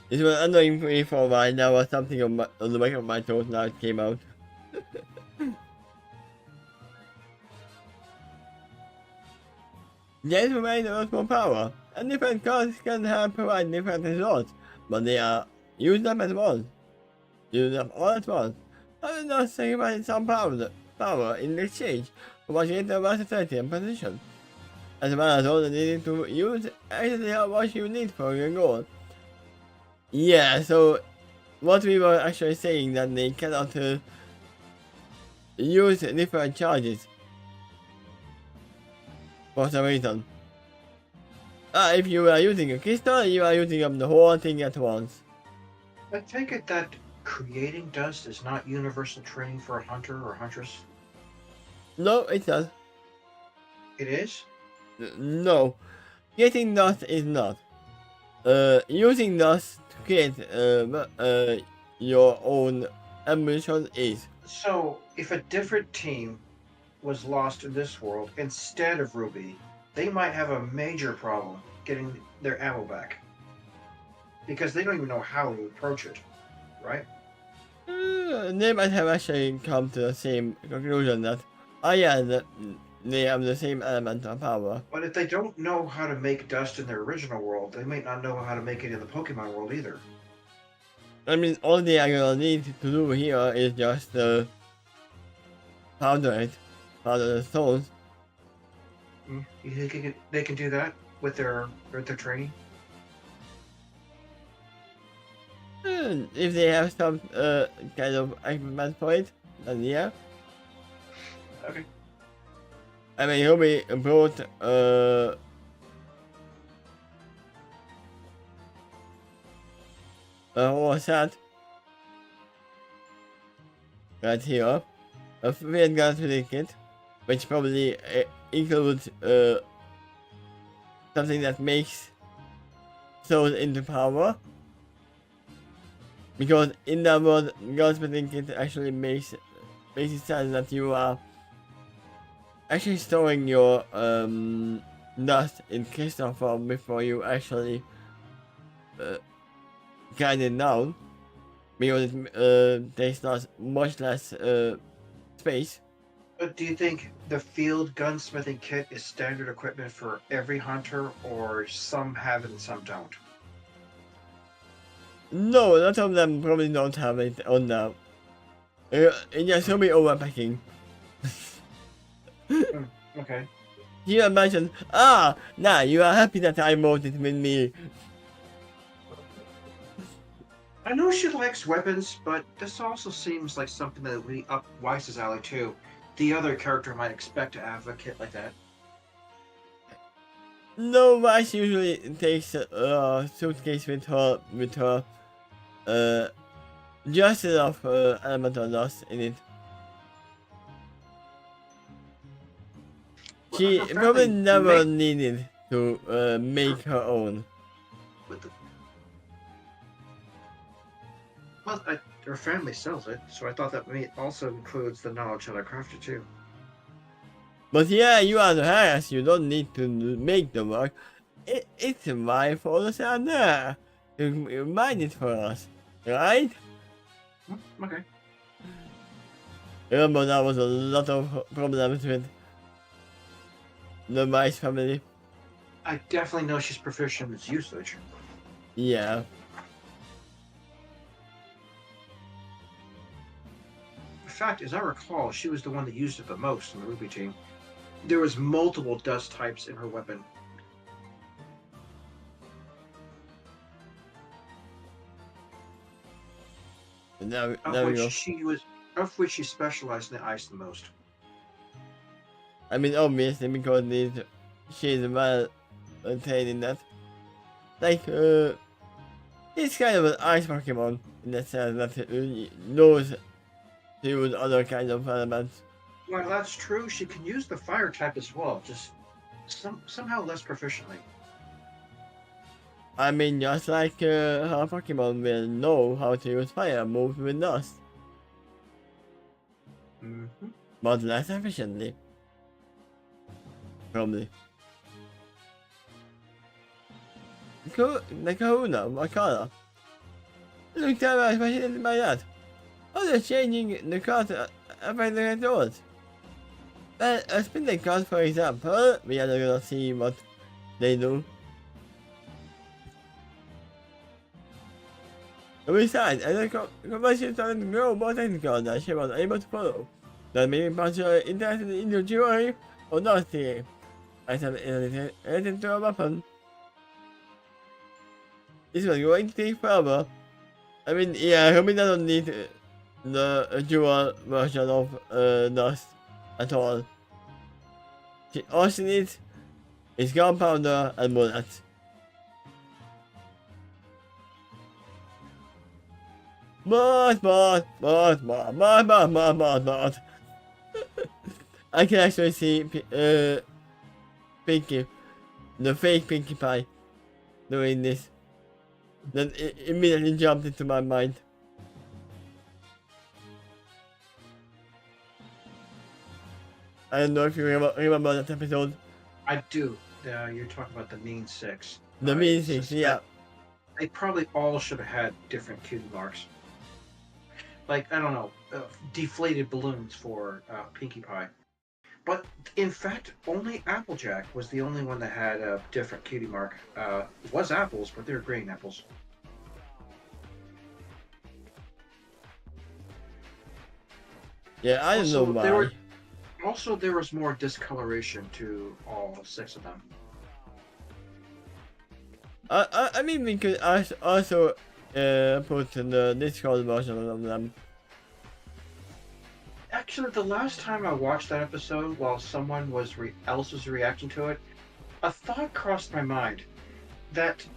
This was annoying me for a while. Now was something on the back of my throat. Now it came out. Yes, remain a lot more power, and different cards can provide different results, but they are use them at once. Use them all at once. I will not sacrifice some power in exchange for what you get versatility and position. As well as all the needing to use actually what you need for your goal. Yeah, so what we were actually saying that they cannot use different charges for some reason. If you are using a crystal, you are using up the whole thing at once. I take it that creating dust is not universal training for a hunter or huntress. No, it does. It is? No. Getting dust is not. Using dust to create your own ammunition is. So, if a different team was lost in this world instead of RWBY, they might have a major problem getting their ammo back. Because they don't even know how to approach it, right? They might have actually come to the same conclusion that, they have the same element of power. But if they don't know how to make dust in their original world, they might not know how to make it in the Pokemon world either. I mean, all they are gonna need to do here is just powder the stones. You think they can do that with their training? If they have some kind of equipment for it, then yeah. Okay. I mean, he'll be brought a whole set right here, a field gun kit, which probably includes something that makes souls into power. Because in that world, gunsmithing kit actually makes it sound that you are actually storing your dust in crystal form before you actually grind it down, because it takes much less space. But do you think the field gunsmithing kit is standard equipment for every hunter, or some have it and some don't? No, a lot of them probably don't have it on now. It just will be overpacking. Okay. You imagine, now you are happy that I voted with me. I know she likes weapons, but this also seems like something that would be up Weiss's alley too. The other character might expect to have a kit like that. No, Weiss usually takes a suitcase with her, just enough elemental dust in it. She probably never needed to make her own. Well, her family sells it, so I thought that also includes the knowledge how to craft it too. But yeah, you are the Harris, you don't need to make the work. It's my fault out there to mind it for us, right? Okay. Remember, that was a lot of problems with the Weiss family. I definitely know she's proficient in its usage. Yeah. In fact, as I recall, she was the one that used it the most in the RWBY team. There was multiple dust types in her weapon. Now we go. Of which she specialized in the ice the most. I mean, obviously, because she's well trained in that. Like, it's kind of an ice Pokemon in the sense that it knows to use other kinds of elements. Well, that's true. She can use the fire type as well, just somehow less proficiently. I mean, just like her Pokemon will know how to use fire moves with dust. But less efficiently. Probably. The Kahuna, Makara. Look down my fascinated by that. Oh, they're changing the cards affect the results. Well, a spinning card, for example, we are gonna see what they do. Besides, as the conversation started to grow more technical than she was able to follow, that made me partially interested in the jewelry or not theory. I said anything to a weapon. This was going to take forever. I mean, yeah, Rumi doesn't need the dual version of dust at all. All she needs is gunpowder and bullets. But. I can actually see Pinkie, the fake Pinkie Pie, doing this. Then it immediately jumped into my mind. I don't know if you remember that episode. I do. You're talking about the Mean Six. The Mean Six, yeah. They probably all should have had different cutie marks. Like, I don't know, deflated balloons for Pinkie Pie. But in fact, only Applejack was the only one that had a different cutie mark. It was apples, but they were green apples. Yeah, I don't know why. Also, there was more discoloration to all 6 of them. I mean, we could also put the Discord version of them. Actually, the last time I watched that episode, while someone else was reacting to it, a thought crossed my mind that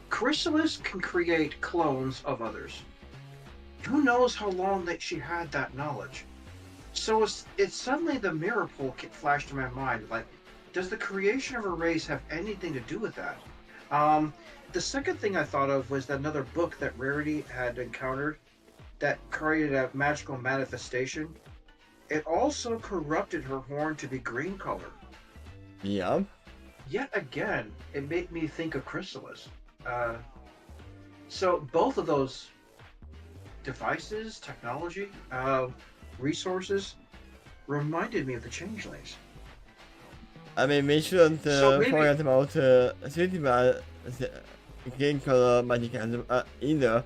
Chrysalis can create clones of others. Who knows how long that she had that knowledge? So it's suddenly the mirror pole flashed in my mind. Like, does the creation of a race have anything to do with that? The second thing I thought of was another book that Rarity had encountered that created a magical manifestation. It also corrupted her horn to be green color. Yeah. Yet again, it made me think of Chrysalis. So both of those devices, technology, resources reminded me of the Changelings. I mean, we shouldn't forget about Sweetie green color magic either.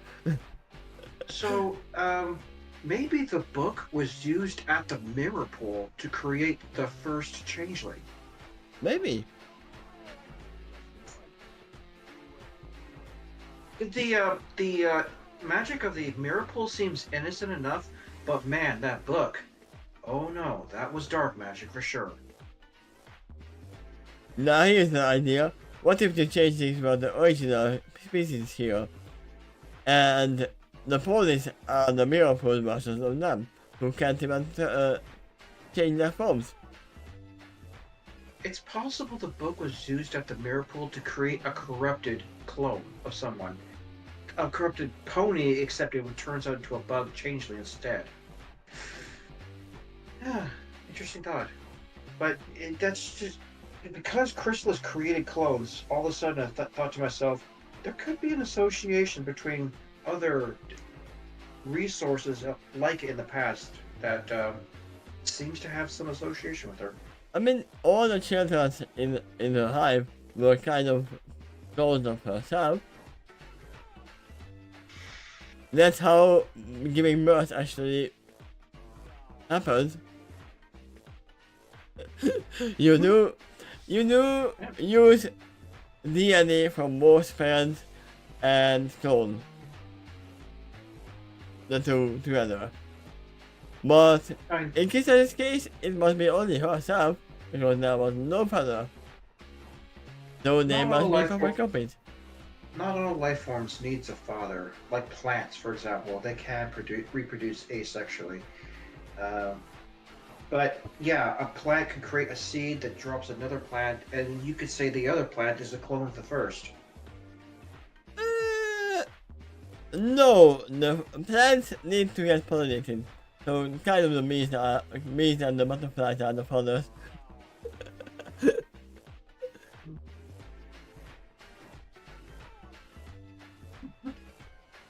So, maybe the book was used at the mirror pole to create the first Changeling. Maybe. The magic of the mirror pole seems innocent enough, but man, that book, oh no, that was dark magic for sure. Now here's an idea. What if the changelings were the original species here, and the police are the mirror pole versions of them, who can't even change their forms? It's possible the book was used at the mirror pole to create a corrupted clone of someone. A corrupted pony, except it turns out into a bug changeling instead. Yeah, interesting thought. But that's just... Because Chrysalis created clones, all of a sudden I thought to myself, there could be an association between other resources like it in the past that seems to have some association with her. I mean, all the children in the hive were kind of clones of herself. That's how giving birth actually happens. You do use DNA from both parents and clone the two together. But in Kisa's case, it must be only herself, because there was no father. So they must be perfect copies. Not all life forms needs a father. Like plants, for example, they can reproduce asexually. But yeah, a plant could create a seed that drops another plant, and you could say the other plant is a clone of the first. No, the plants need to get pollinated. So kind of the bees and the butterflies are the fathers.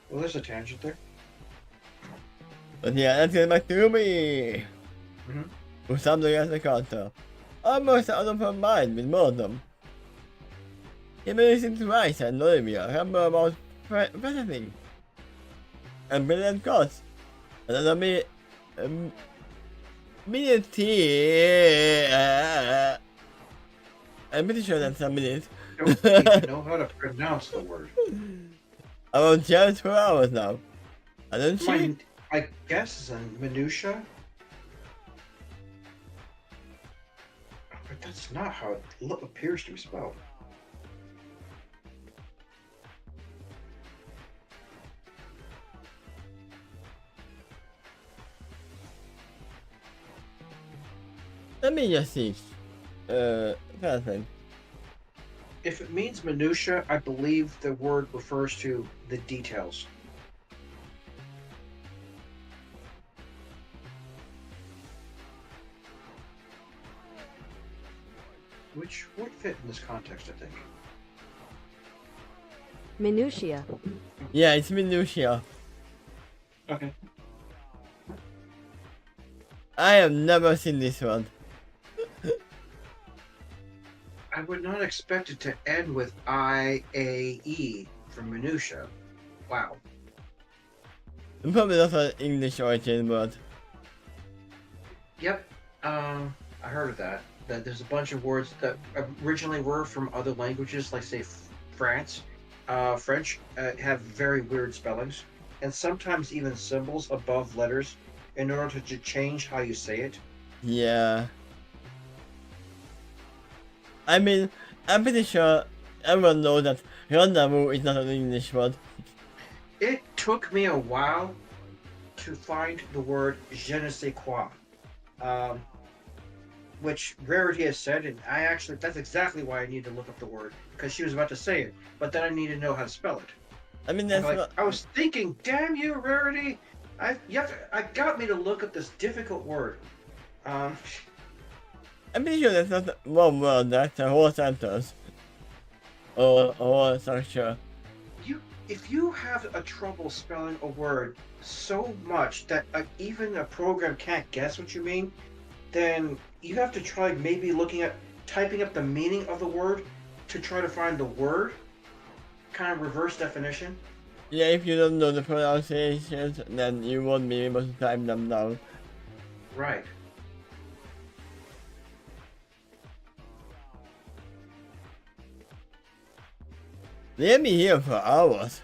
Well, there's a tangent there. But yeah, let's get back to RWBY. Who's something as a character. Almost out of her mind with boredom. He listens to Rice and Olivia remember about everything. And brilliant gods. Another minute here. I'm pretty sure that's a minute. Don't even know how to pronounce the word. I'm on challenge for hours now. And then she... I guess is in minutia, but that's not how it appears to be spelled. Let me just see. Perfect. If it means minutia, I believe the word refers to the details. Which would fit in this context, I think. Minutia. Yeah, it's minutia. Okay. I have never seen this one. I would not expect it to end with IAE for minutia. Wow. Probably not an English origin, but Yep. I heard of that. That there's a bunch of words that originally were from other languages, like say France, French, have very weird spellings, and sometimes even symbols above letters in order to change how you say it. yeah. I mean, I'm pretty sure everyone knows that rendezvous is not an English word. It took me a while to find the word je ne sais quoi, which Rarity has said, and that's exactly why I need to look up the word, because she was about to say it, but then I need to know how to spell it. I mean, that's not. I was thinking, damn you, Rarity! I got me to look up this difficult word. I'm pretty sure that's not one word, that's a whole sentence. Or a whole structure. If you have a trouble spelling a word so much that even a program can't guess what you mean, then you have to try maybe typing up the meaning of the word to try to find the word, kind of reverse definition. Yeah, if you don't know the pronunciations, then you won't be able to type them down. Right. They'll be here for hours.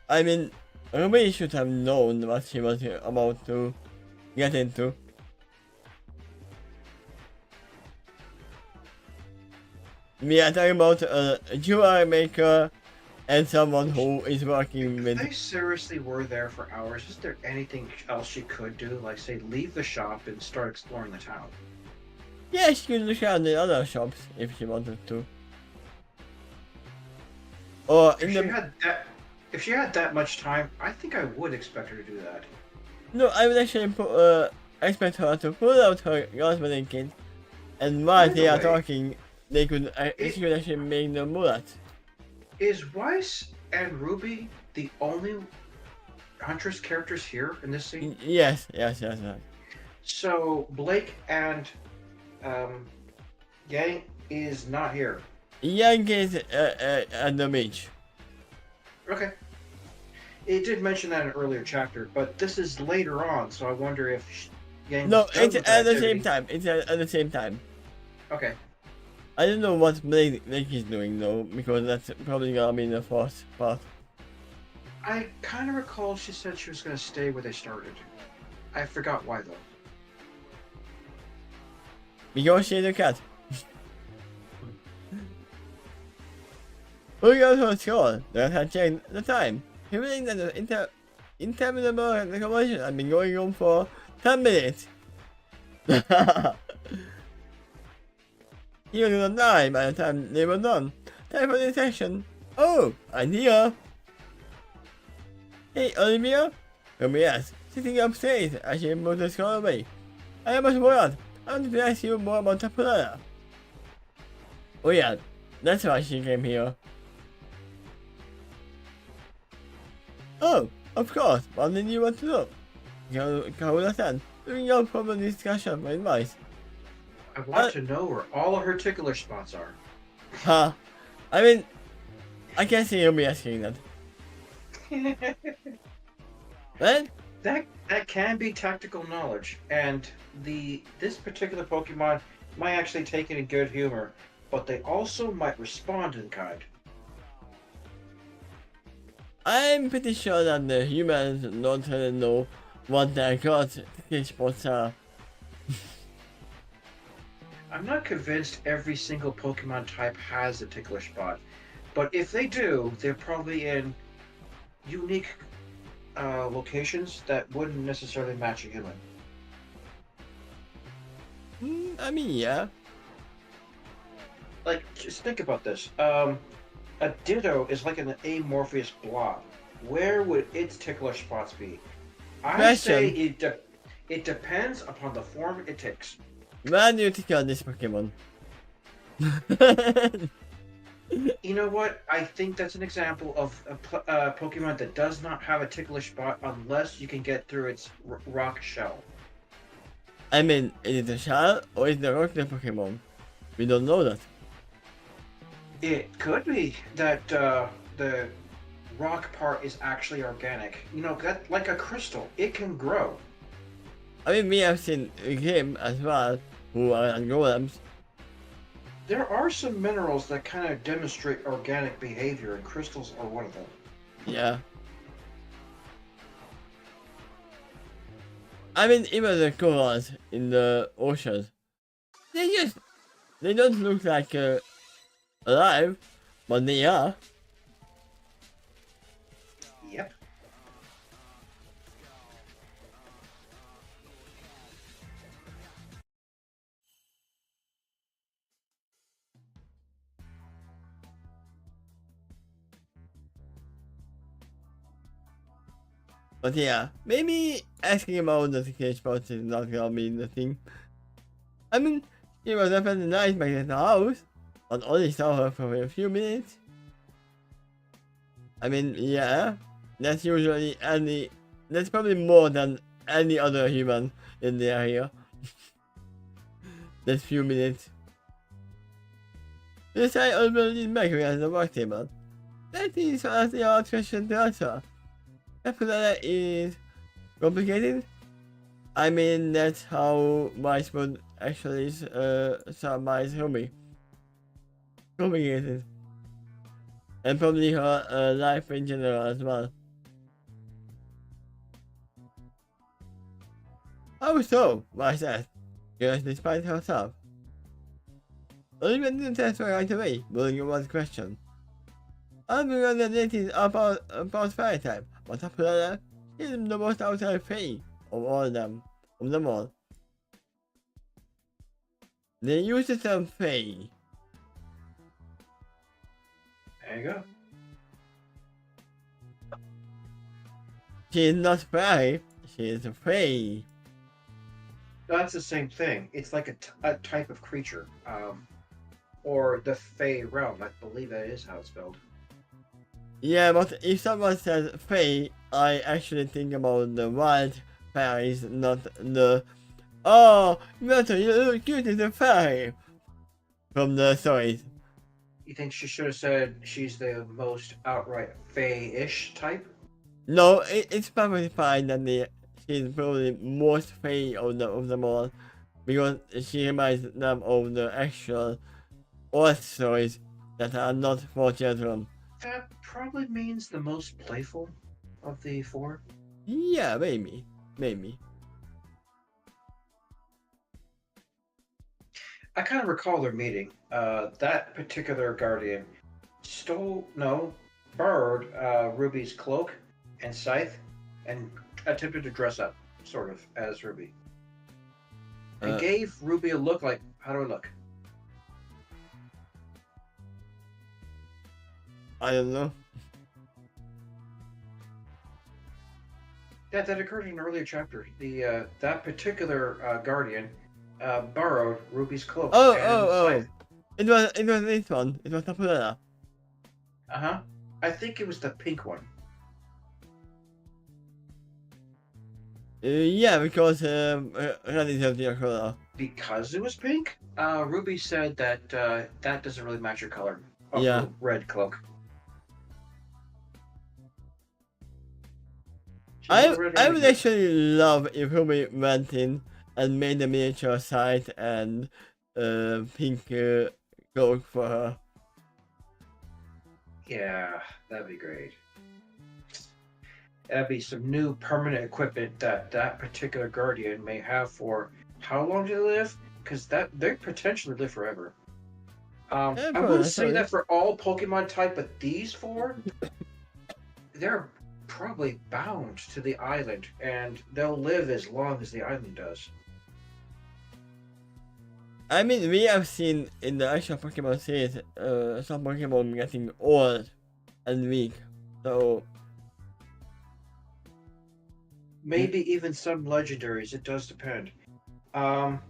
I mean, RWBY should have known what she was about to get into. We are talking about a jewelry maker and someone who is working If with. they seriously were there for hours, is there anything else she could do? Like, say, leave the shop and start exploring the town? Yeah, she could look at the other shops if she wanted to. Or in the. If she had that much time, I think I would expect her to do that. No, I would actually expect her to pull out her cosmetic kit, and while By they the are way, talking, she could actually make the bullet. Is Weiss and RWBY the only Huntress characters here in this scene? Yes. So Blake and Yang is not here. Yang is at the beach. Okay. It did mention that in an earlier chapter, but this is later on, so I wonder if Yang. No, it's at the same time. It's at the same time. Okay. I don't know what Blake is doing though, because that's probably gonna be in the first part. I kind of recall she said she was going to stay where they started. I forgot why though. Because she's a cat. Who goes to school? That had changed the time. Feeling that the interminable conversation had been going on for 10 minutes. He was gonna die by the time they were done. Time for the section. Oh, idea. Hey, Olivia? Yes, sitting upstairs as she moved the skull away. I am as well. I wanted to ask you more about the planner. Oh yeah, that's why she came here. Oh, of course, what did you want to know? Kaola-san, looking out for the discussion for advice. I want to know where all of her tickler spots are. Huh. I mean, I can't see you asking that. What? That can be tactical knowledge, and this particular Pokemon might actually take it in good humor, but they also might respond in kind. I'm pretty sure that the humans don't really know what their god's spots are. I'm not convinced every single Pokemon type has a tickler spot, but if they do, they're probably in unique locations that wouldn't necessarily match a human. I mean, yeah. Like, just think about this. A Ditto is like an amorphous blob. Where would its tickler spots be? I say it depends upon the form it takes. Where do you tickle this Pokemon? You know what? I think that's an example of a Pokemon that does not have a ticklish spot unless you can get through its rock shell. I mean, is it a shell or is it a rocket Pokemon? We don't know that. It could be that the rock part is actually organic. You know, that like a crystal, it can grow. I mean, we have seen him as well, who are golems. There are some minerals that kind of demonstrate organic behavior, and crystals are one of them. Yeah. I mean, even the corals in the oceans, they don't look like alive, but they are. Yep. But yeah, maybe asking about the ticket spots is not gonna be the thing. I mean, it was definitely nice back at the house, but only saw her for a few minutes. I mean, yeah, that's usually that's probably more than any other human in the area. That's few minutes. This I already make as a work table. That is the hard question to answer. That is complicated. I mean, that's how mice would actually summarize RWBY. Complicated. And probably her life in general as well. How so? Why that? Because despite herself. Olivia didn't test right away, bullying one question. I'm gonna that is about fairy type, but after that, she's the most outside fairy of all of them. Of them all. They use the term fairy. There you go. She is not fairy, she is a fairy. That's the same thing. It's like a type of creature, or the Fey realm. I believe that is how it's spelled. Yeah, but if someone says fairy, I actually think about the wild fairies, not the "Oh, Myrtle, you look cute as a fairy" from the stories. You think she should have said she's the most outright Fey-ish type? No, it's perfectly fine that she's probably most fairy of them all, because she reminds them of the actual Earth stories that are not for children. That probably means the most playful of the four. Yeah, maybe. I kind of recall their meeting. That particular guardian borrowed Ruby's cloak and scythe and attempted to dress up, sort of, as Ruby. And gave Ruby a look like, how do I look? I don't know. Yeah, that occurred in an earlier chapter. The that particular guardian borrowed Ruby's cloak. Oh. It was this one. It was Tapulera. Uh-huh. I think it was the pink one. Yeah, because red is of your color. Because it was pink? Ruby said that that doesn't really match your color of Yeah. her red cloak. I would actually love if Ruby went in and made a miniature site and pink cloak for her. Yeah, that'd be great. That'd be some new permanent equipment that that particular guardian may have for how long do they live? Because that they potentially live forever. Yeah, I probably, wouldn't that's say probably. that for all Pokemon type, but these four, they're probably bound to the island, and they'll live as long as the island does. I mean, we have seen in the actual Pokemon series, some Pokemon getting old and weak. So, Maybe even some legendaries. It does depend. Um,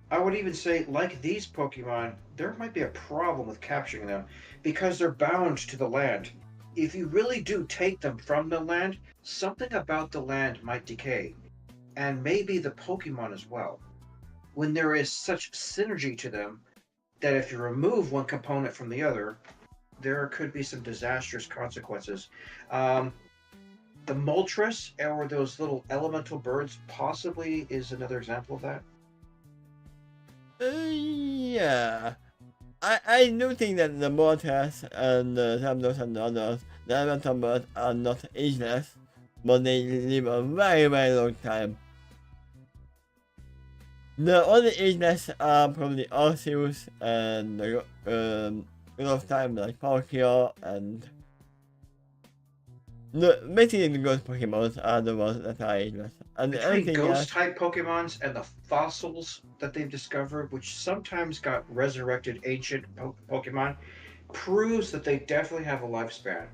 I would even say, like these Pokemon, there might be a problem with capturing them because they're bound to the land. If you really do take them from the land, something about the land might decay, and maybe the Pokemon as well. When there is such synergy to them that if you remove one component from the other, there could be some disastrous consequences. Um, the Moltres, or those little elemental birds, possibly is another example of that. yeah. I do think that the Mortas and the Zapdos and the others, the elemental birds are not ageless, but they live a very, very long time. The only ageless are probably Arceus and a lot of time like Palkia and basically the ghost Pokemon are the ones that are ageless. And Between everything ghost else, type Pokemons and the fossils that they've discovered, which sometimes got resurrected ancient Pokemon, proves that they definitely have a lifespan.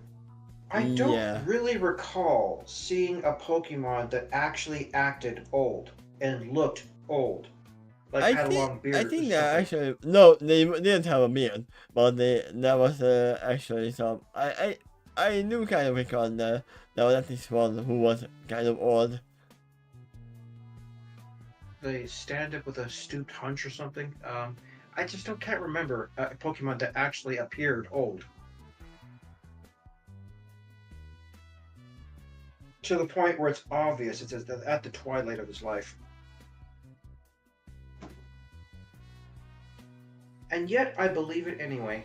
I don't yeah. really recall seeing a Pokemon that actually acted old and looked old, like had a long I beard or think that something. actually no, they didn't have a beard, but there was actually some. I do kind of recall there was at least one who was kind of old. They stand up with a stooped hunch or something. I just don't can't remember a Pokemon that actually appeared old to the point where it's obvious it's at the twilight of his life. And yet I believe it anyway.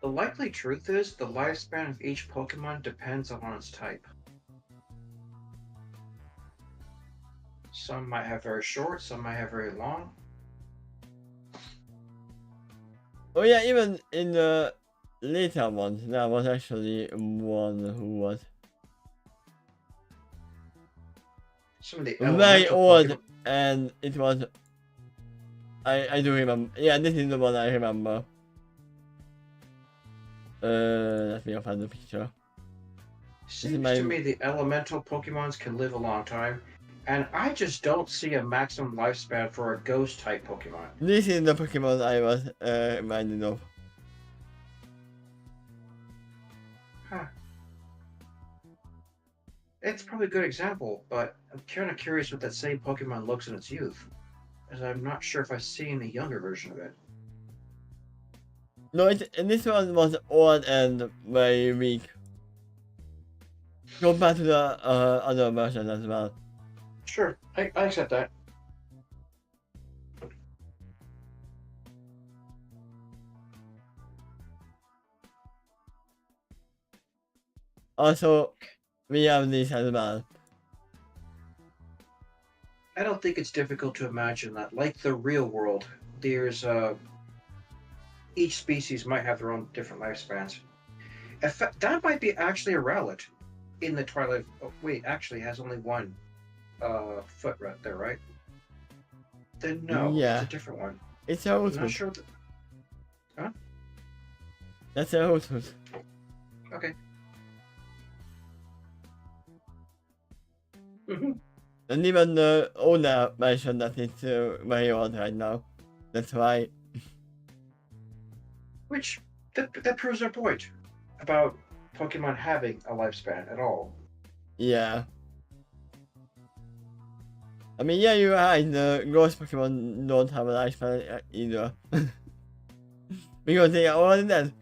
The likely truth is the lifespan of each Pokemon depends on its type. Some might have very short, some might have very long. Oh yeah, even in the later ones, there was actually one who was Some of the very elemental old, Pokemon. and it was. I do remember. Yeah, this is the one I remember. Let me find the picture. Seems to me the elemental Pokemons can live a long time, and I just don't see a maximum lifespan for a ghost type Pokemon. This is the Pokemon I was reminded of. Huh. It's probably a good example, but I'm kind of curious what that same Pokemon looks in its youth, as I'm not sure if I've seen a younger version of it. No, this one was old and very weak compared to the other version as well. Sure, I accept that. Also, we have this as well. I don't think it's difficult to imagine that, like the real world, there's each species might have their own different lifespans. In fact, that might be actually a relic in the Twilight. Oh, wait, actually, it has only one foot right there, right? Then no, it's a Yeah, different one. it's a I'm not Hoothoot. sure. Huh? That's a Hoothoot. Okay. And even the owner mentioned that it's very old right now. That's why. Which that proves our point about Pokemon having a lifespan at all. Yeah. I mean, yeah, you're right. The ghost Pokemon don't have a lifespan either. Because they are all dead.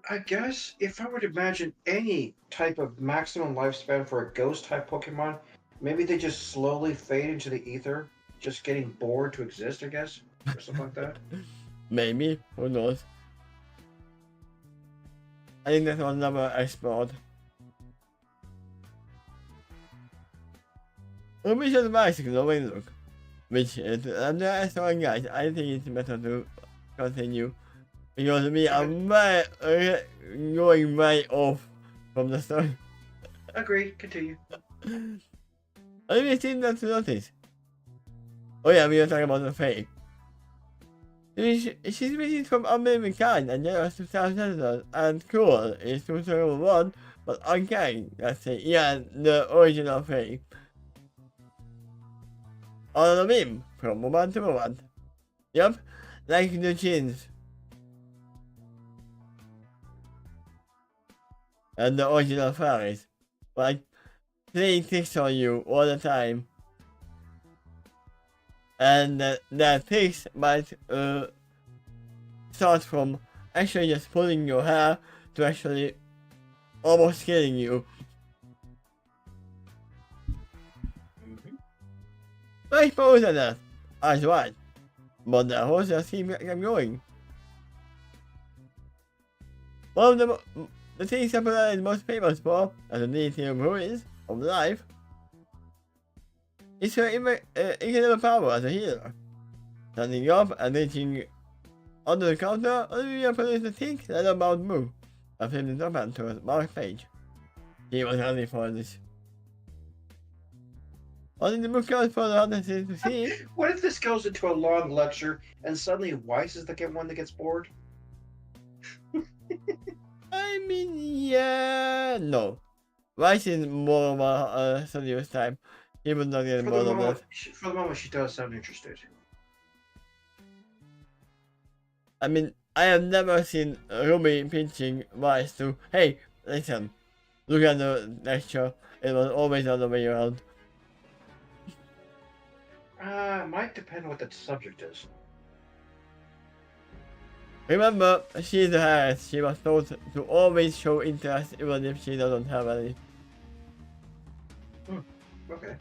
I guess if I were to imagine any type of maximum lifespan for a ghost type Pokemon, Maybe they just slowly fade into the ether, just getting bored to exist, I guess, or something like that. Maybe, who knows? I think that was never explored. We should bicycle away look. Which is underestimating guys. I think it's better to continue. Because we are going way off from the story. Agreed, continue. Have you seen that notice? Oh yeah, we were talking about the fake. She's missing from unbelieving kind and generous to self-centered and cool is 201, but uncaring, that's it. Yeah, the original fake. On a meme, from moment to moment. Yup, like the chins. And the original fairies. Like, playing tricks on you all the time. And that tricks might start from actually just pulling your hair to actually almost killing you. I suppose that I was right. But the horse just keep going. One of the things that Popular is most famous for, as a deity of ruins of life, is her incredible power as a healer. Standing up and reaching under the counter, Olivia produced a thick leather-bound book that flipped it open to a marked page. She was ready for this. Only the book goes for the others to see. What if this goes into a long lecture and suddenly Weiss is the one that gets bored? I mean, yeah, no. Rice is more of a serious time. He would not get bored of that. For the moment, she does sound interested. I mean, I have never seen RWBY pitching Rice to, hey, listen, look at the lecture. It was always the other way around. Might depend on what the subject is. Remember, she's a Harris. She was told to always show interest even if she doesn't have any. Okay.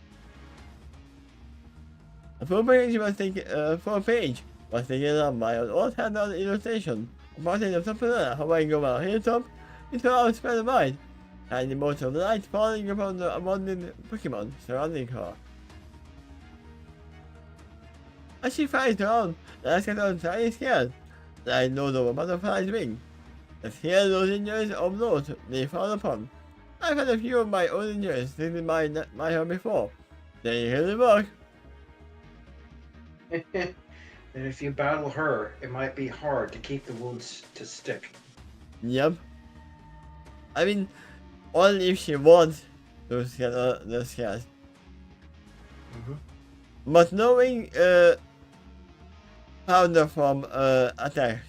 A full page was taken up by an old-handed illustration. A portrait of Tapera hovering over a hilltop into our spread of light. Tiny motes of light falling upon the abundant Pokemon surrounding her. As she flies around, the last cat on tiny scales, like those of a butterfly's wing. The scale those injuries of those they fall upon. I've had a few of my own injuries taken by her before. They really work. And if you battle her, it might be hard to keep the wounds to stick. Yep. I mean, only if she wants to scatter the scales. But knowing powder from attacks,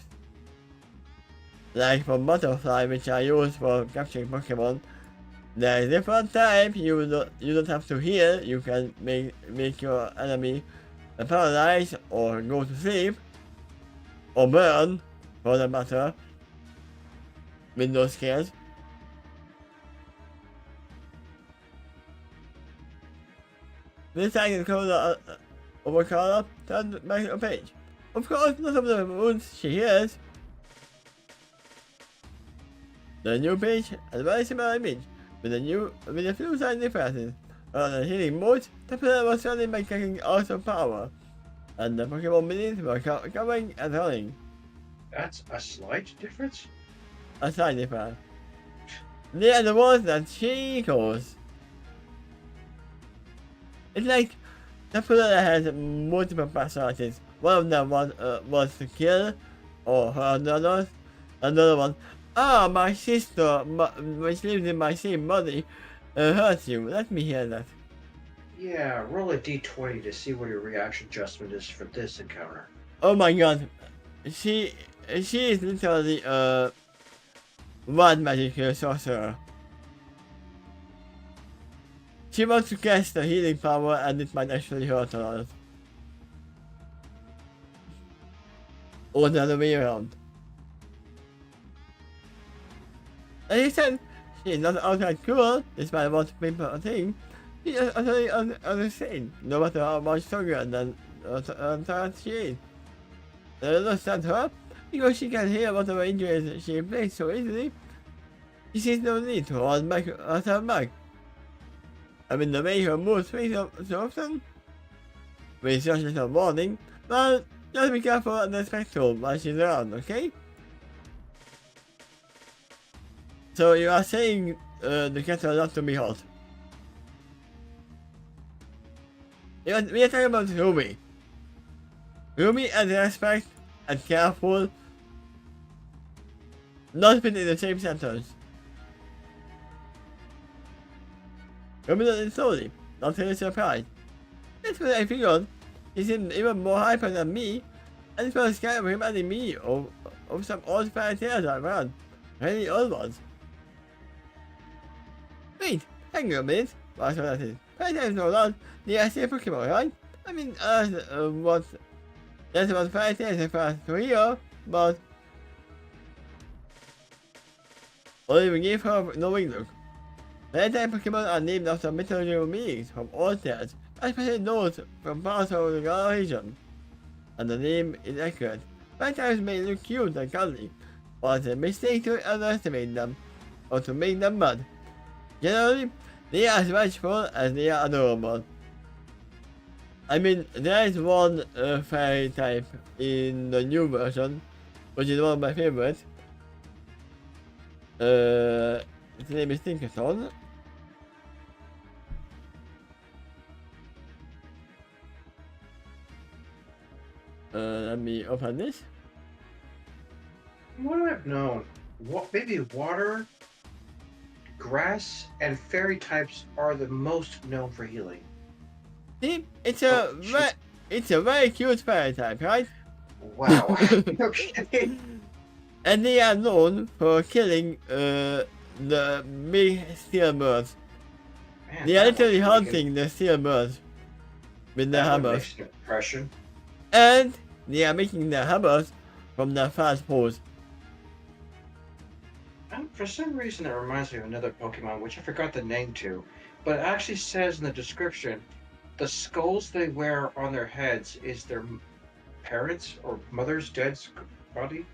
like from butterfly, which are used for capturing Pokemon, there is different type. You don't have to heal. You can make your enemy paralyze or go to sleep or burn, for that matter, with those scales. This I can call the overcaller turned back a page. Of course, not of the wounds she hears. The new page has a very similar image, with a few slight differences. On the healing mode, the player was running by getting out of power, and the Pokemon minis were covering and running. That's a slight difference? A slight difference. They are the ones that she calls. It's like the player has multiple personalities. One of them was to kill or hurt others. Another one, my sister, which lives in my same body, hurts you. Let me hear that. Yeah, roll a d20 to see what your reaction adjustment is for this encounter. Oh my god. She is literally wild magic sorcerer. She wants to cast the healing power and it might actually hurt a lot. Or the other way around. And he said she is not outright cruel, despite what people think. He is utterly insane, no matter how much stronger than she is. I understand her, because she can hear whatever injuries she inflicts so easily. She sees no need to hold back herself back. I mean, the way her mood swings so often, with such little warning, well, just be careful and respectful while she's around, okay? So you are saying the kettle not to be hot. We are talking about RWBY. RWBY and respect and careful, not put in the same sentence. RWBY does it slowly, not really surprised. That's what I figured. He seemed even more hyper than me, and it was kind of reminding me of some old fairy tales I've read. Really old ones. Wait, hang on a minute. What's that is? Fairy tales no lot. They are still Pokemon, right? I mean, that's what fairy tales are for here, but only we gave her no wing look. Fairy tale Pokemon are named after mythological beings from old tales, especially those from parts of the Galar region. And the name is accurate. Fairy tales may look cute and cuddly, but it's a mistake to underestimate them, or to make them mad. Generally, they are as vengeful as they are adorable. I mean, there is one fairy type in the new version, which is one of my favorites. Its name is Tinkerton. Let me open this. What do I've known? What, maybe water, grass, and fairy types are the most known for healing. See, it's a very cute fairy type, right? Wow. Okay. And they are known for killing the big steel birds. Man, They are that literally one's pretty hunting the steel birds with their good. That one hammers. makes an impression. And they are making their hammers from their fast paws. And for some reason, it reminds me of another Pokemon, which I forgot the name to, but it actually says in the description, the skulls they wear on their heads is their parents' or mother's dead body.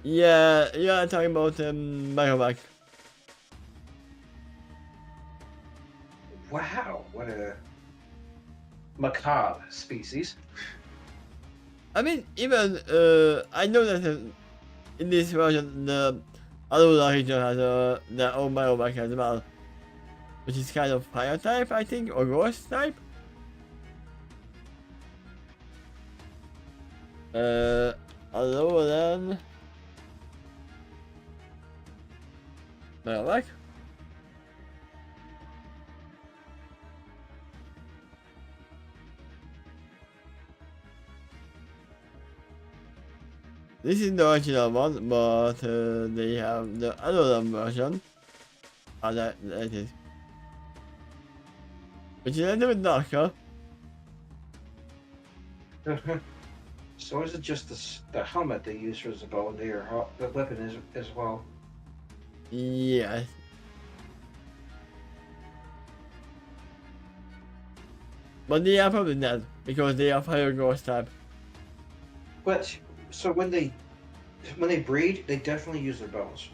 Yeah, I'm talking about Micromac. Wow, what a macabre species. I mean, even I know that in this version the Alola region has their own Micromac as well, which is kind of fire type, I think, or ghost type. Alolan Micromac. This is the original one, but they have the other version. That it is. Which is a little bit darker. So is it just the helmet they use for the bow and the weapon is as well? Yes. But they are probably dead, because they are fire ghost type. But so when they breed, they definitely use their bows.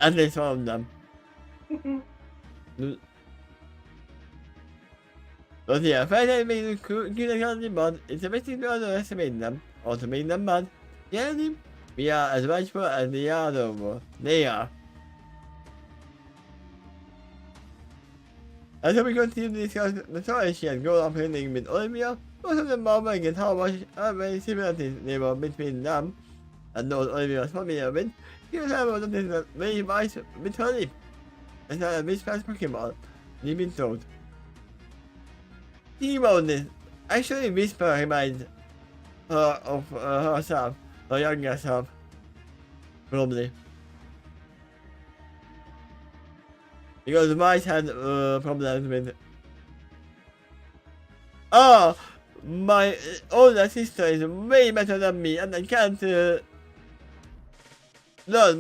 At least one of them. But yeah, Friday may look cute and cuddly, but it's a mistake to underestimate them, or to make them mad. Generally, we are as vengeful as they are adorable. They are. As we continue to discuss the story she had grown up healing with Olivia, most of them marveling at how many similarities there were between them and those Olivia was familiar with. He was able to notice that very wise with her lip, and that a mismatched Pokemon, they've been told. Think about this. Actually, Whisper reminds her of herself, her younger self. Probably. Because Vice had problems with... Oh! My older sister is way better than me and I can't learn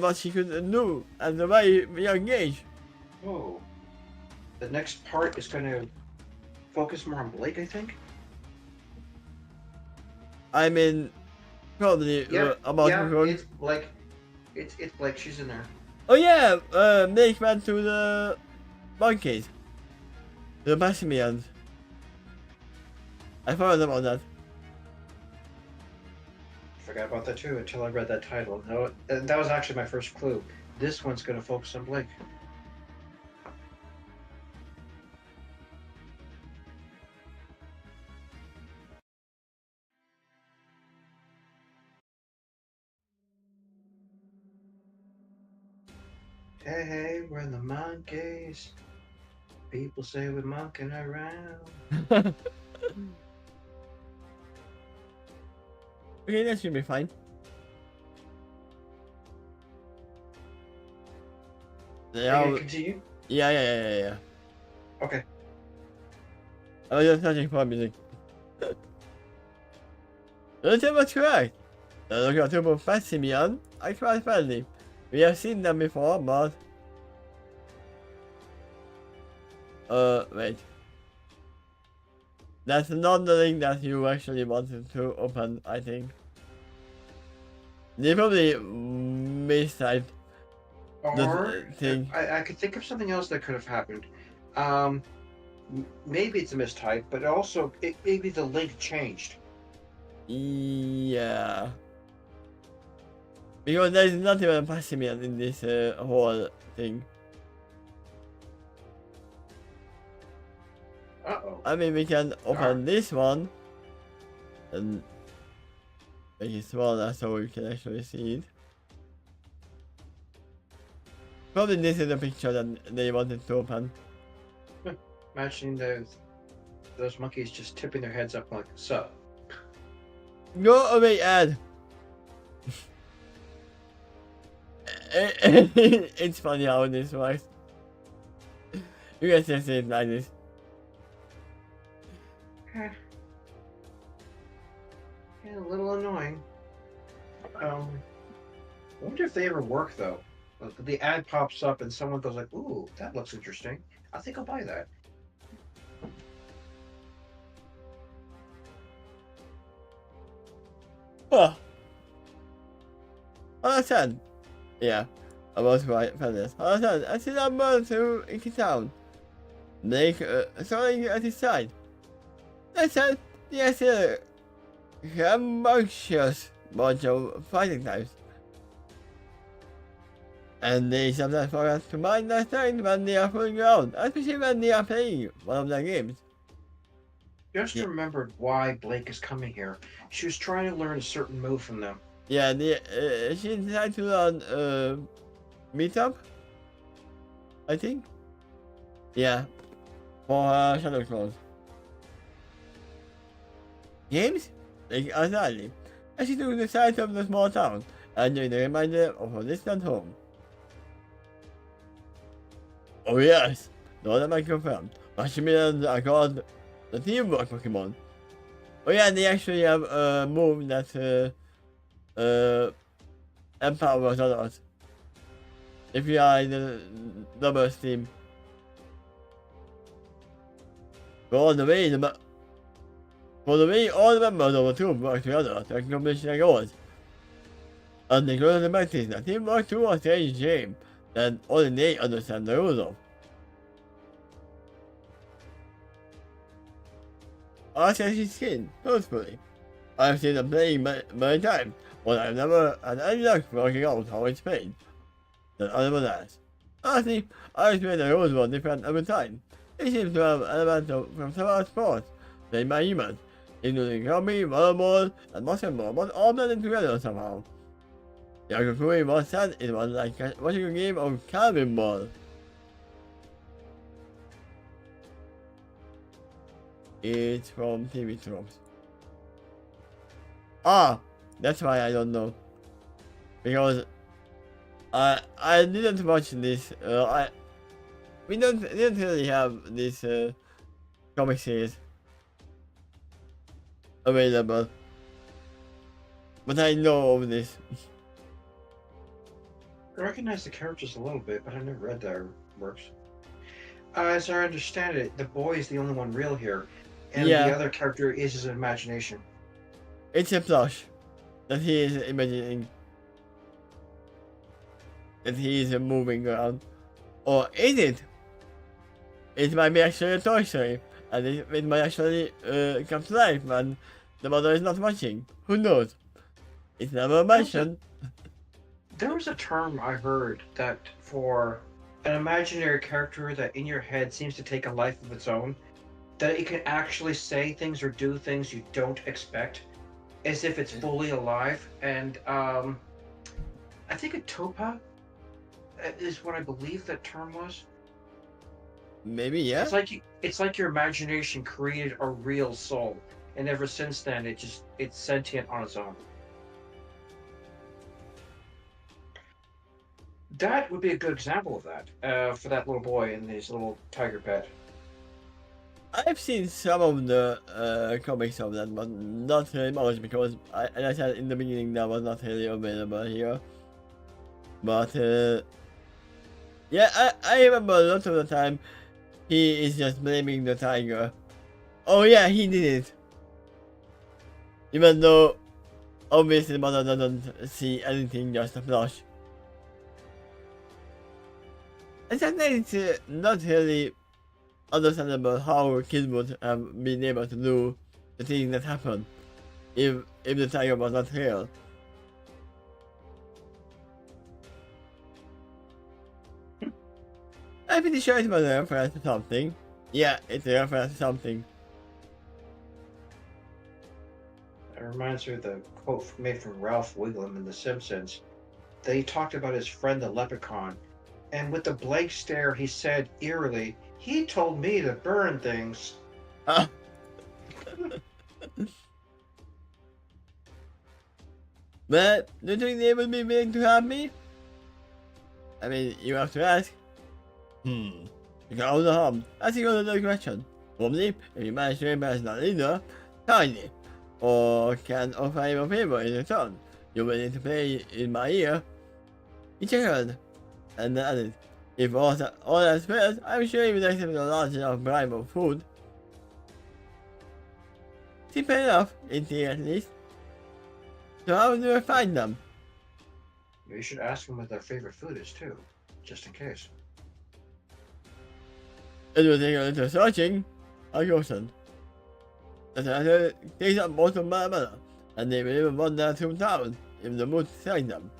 what she could do at a very young age. Oh, the next part is going to focus more on Blake, I think. I mean, probably Yep, about to yeah, run. it's like it's Blake. She's in there. Oh yeah, Nick went to the monkeys, the Maximians. I forgot about that. Forgot about that too until I read that title. No, that was actually my first clue. This one's going to focus on Blake. Hey, hey, we're the monkeys. People say we're monkeying around. Okay, that should be fine. Are you continue? Yeah. Okay. I was just searching for music. That's much correct. The local tuber Maximian are quite friendly. We have seen them before, but... wait. That's not the link that you actually wanted to open, I think. They probably mistyped Or the thing. I could think of something else that could have happened. Um, maybe it's a mistype, but also maybe the link changed. Yeah. Because there's not even a Maximian in this whole thing. Uh-oh. I mean, we can open this one and make it smaller so we can actually see it. Probably this is the picture that they wanted to open. Imagining those monkeys just tipping their heads up like, so. Go away, Ed! It's funny how this works. You guys just say it like this. Yeah, a little annoying. I wonder if they ever work though. The ad pops up and someone goes like, "Ooh, that looks interesting. I think I'll buy that." Oh. Understand? Yeah. I was right for this. Understand? I see that bird to Inky Town. Make something at his side. Listen, yes, rambunctious bunch of fighting types. And they sometimes forget to mind their strength when they are fooling around, especially when they are playing one of their games. Just remembered why Blake is coming here. She was trying to learn a certain move from them. Yeah, she decided to learn meetup, I think. Yeah, for her shadow clothes. Games? Like exactly. And she took the side of the small town, and the reminder of her distant home. Oh yes, now that I confirmed. Maximilians are called the teamwork Pokemon. Oh yeah, they actually have a move that empowers others. If you are in the doubles team. For the way all the members of the team work together to accomplish their goals. And they go to the practice that teamwork towards a game that only they understand the rules of. Archie skin, truthfully. I've seen them playing many times, but I've never had any luck working out how it's played. Than anyone else. Honestly, I explain the rules were different every time. They seem to have elements from several sports played by humans, including rugby, volleyball, and basketball, but all blended together somehow. The Yakukui once said it was like watching a game of Calvin ball. It's from TV tropes. Ah, that's why I don't know. Because I didn't watch this. We didn't really have this comic series available, but I know of this. I recognize the characters a little bit, but I never read their works. As I understand it, the boy is the only one real here, and the Yeah, other character is his imagination. it's a plush that he is imagining that he is moving around. Or is it? It might be actually a Toy Story, and it might actually come to life when the mother is not watching. Who knows? It's never There was a mentioned. there was a term I heard that for an imaginary character that in your head seems to take a life of its own, that it can actually say things or do things you don't expect, as if it's fully alive. And I think a topa is what I believe that term was. Maybe, yeah? It's like your imagination created a real soul, and ever since then it's sentient on its own. That would be a good example of that for that little boy and his little tiger pet. I've seen some of the comics of that, but not really much because, as I said in the beginning, that was not really available here. But yeah, I remember a lot of the time he is just blaming the tiger. Oh yeah, he did it. Even though obviously the mother doesn't see anything, just a flash. And sometimes it's not really understandable how kids would have been able to do the things that happened if the tiger was not real. I'm pretty sure it was a reference to something. Yeah, it's a reference to something. It reminds me of the quote made from Ralph Wiggum in The Simpsons. They talked about his friend the leprechaun, and with a blank stare he said eerily, "He told me to burn things." Ah. But do you think they would be willing to have me? I mean, you have to ask. You can own the home. Asking another question. Probably, if you manage to impress the leader, tiny, or can offer him a favor in return. You're willing to play in my ear? He chuckled, and added, if all else fails, I'm sure he would accept a large enough bribe of food. Simple enough, in theory at least. So how do I find them? You should ask them what their favorite food is too, just in case. It will take a little searching. I cautioned. The senator takes up most of my money, and they will even wander through town if the mood strikes them.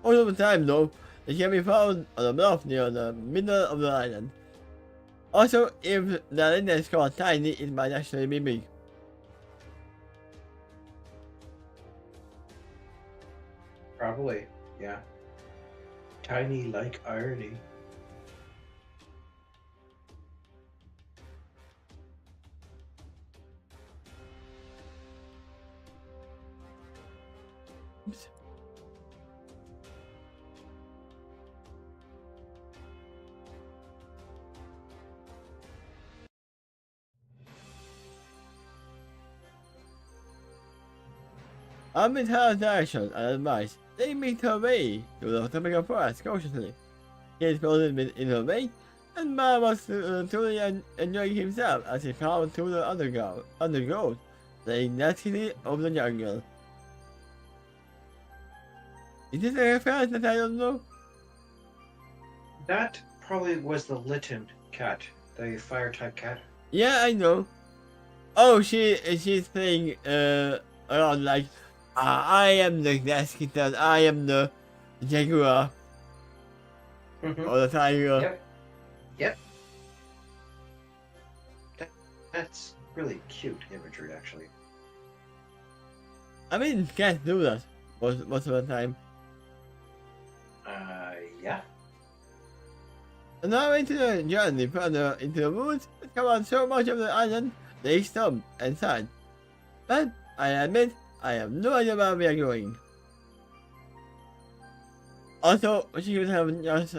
Most of the time, though, they can be found on a bluff near the middle of the island. Also, if the island is called tiny, it might actually be big. Probably, yeah. Tiny like irony. Oops. Amid her direction and advice, they make her way to the tropical forest cautiously. Kate followed in her way, and Ma was truly enjoying himself as he plowed through the undergrowth, the immensity of the jungle. Is this a reference that I don't know? That probably was the Litten cat, the fire type cat. Yeah, I know. Oh, she's playing around like, I am the grass kitten, I am the jaguar, or the tiger. Yep. Yep. That's really cute imagery, actually. I mean, cats do that most of the time. Yeah. And now into the journey further into the woods, it covered so much of the island, they stopped and sighed. But I admit, I have no idea where we are going. Also, she could have just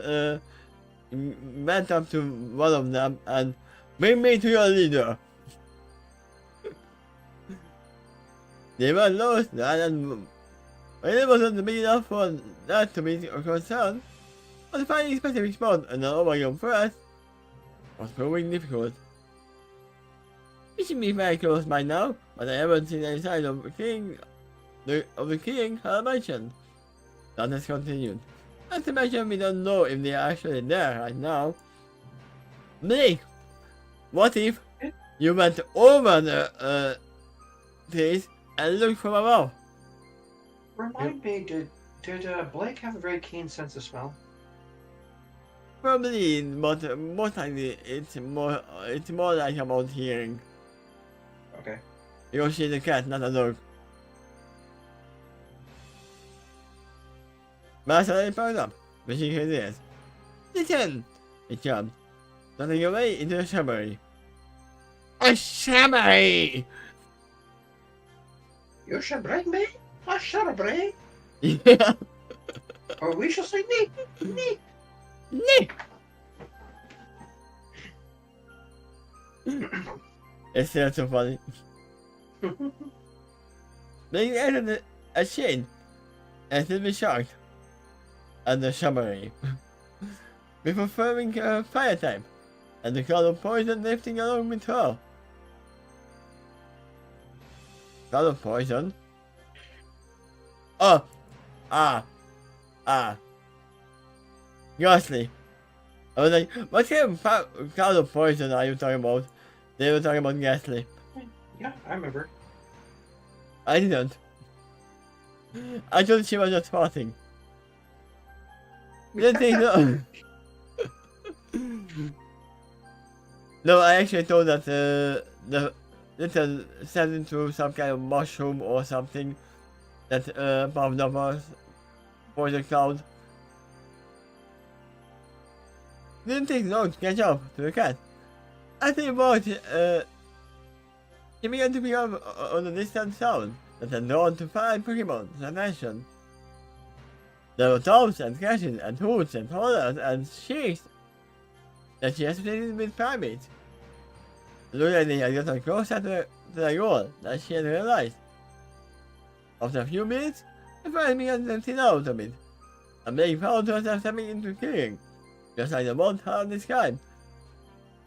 went up to one of them and bring me to your leader. They were lost, the island really wasn't big enough for that to be a concern. But finding a specific spot in the overgrown forest, was proving difficult. We should be very close by now, but I haven't seen any sign of the king I mentioned. That has continued. Not to mention we don't know if they are actually there right now. Blake, what if you went over the trees and looked from above? Remind me, did Blake have a very keen sense of smell? Probably, but most likely it's more like about hearing. Okay. Because she's a cat, not a dog. But I suddenly powered up, wishing his ears. Listen! He jumped, running away into the shrubbery. A shrubbery! You should bring me a shrubbery, Yeah. or we shall say nee, nee. Nee. It's still so funny. They entered a shade and to be shocked at the shrubbery. Before throwing fire type and the cloud of poison lifting along with her. Cloud of poison? Oh! Ghastly. I was like, what kind of cloud of poison are you talking about? They were talking about ghastly. Yeah, I remember. I didn't. I thought she was just farting. Didn't think so. No, I actually thought that the little sent into some kind of mushroom or something that popped up us for the cloud. Didn't take long to catch up to the cat. I think about he began to pick up on the distant sound that had drawn to find Pokemon to mention. There were tones and crashes and hoots and hollers and shrieks that she associated with primates. It looked like they had gotten closer to the goal than she had realized. After a few minutes, the fire began to thin out a bit, and Blake found herself stepping into the clearing, just like the one had described.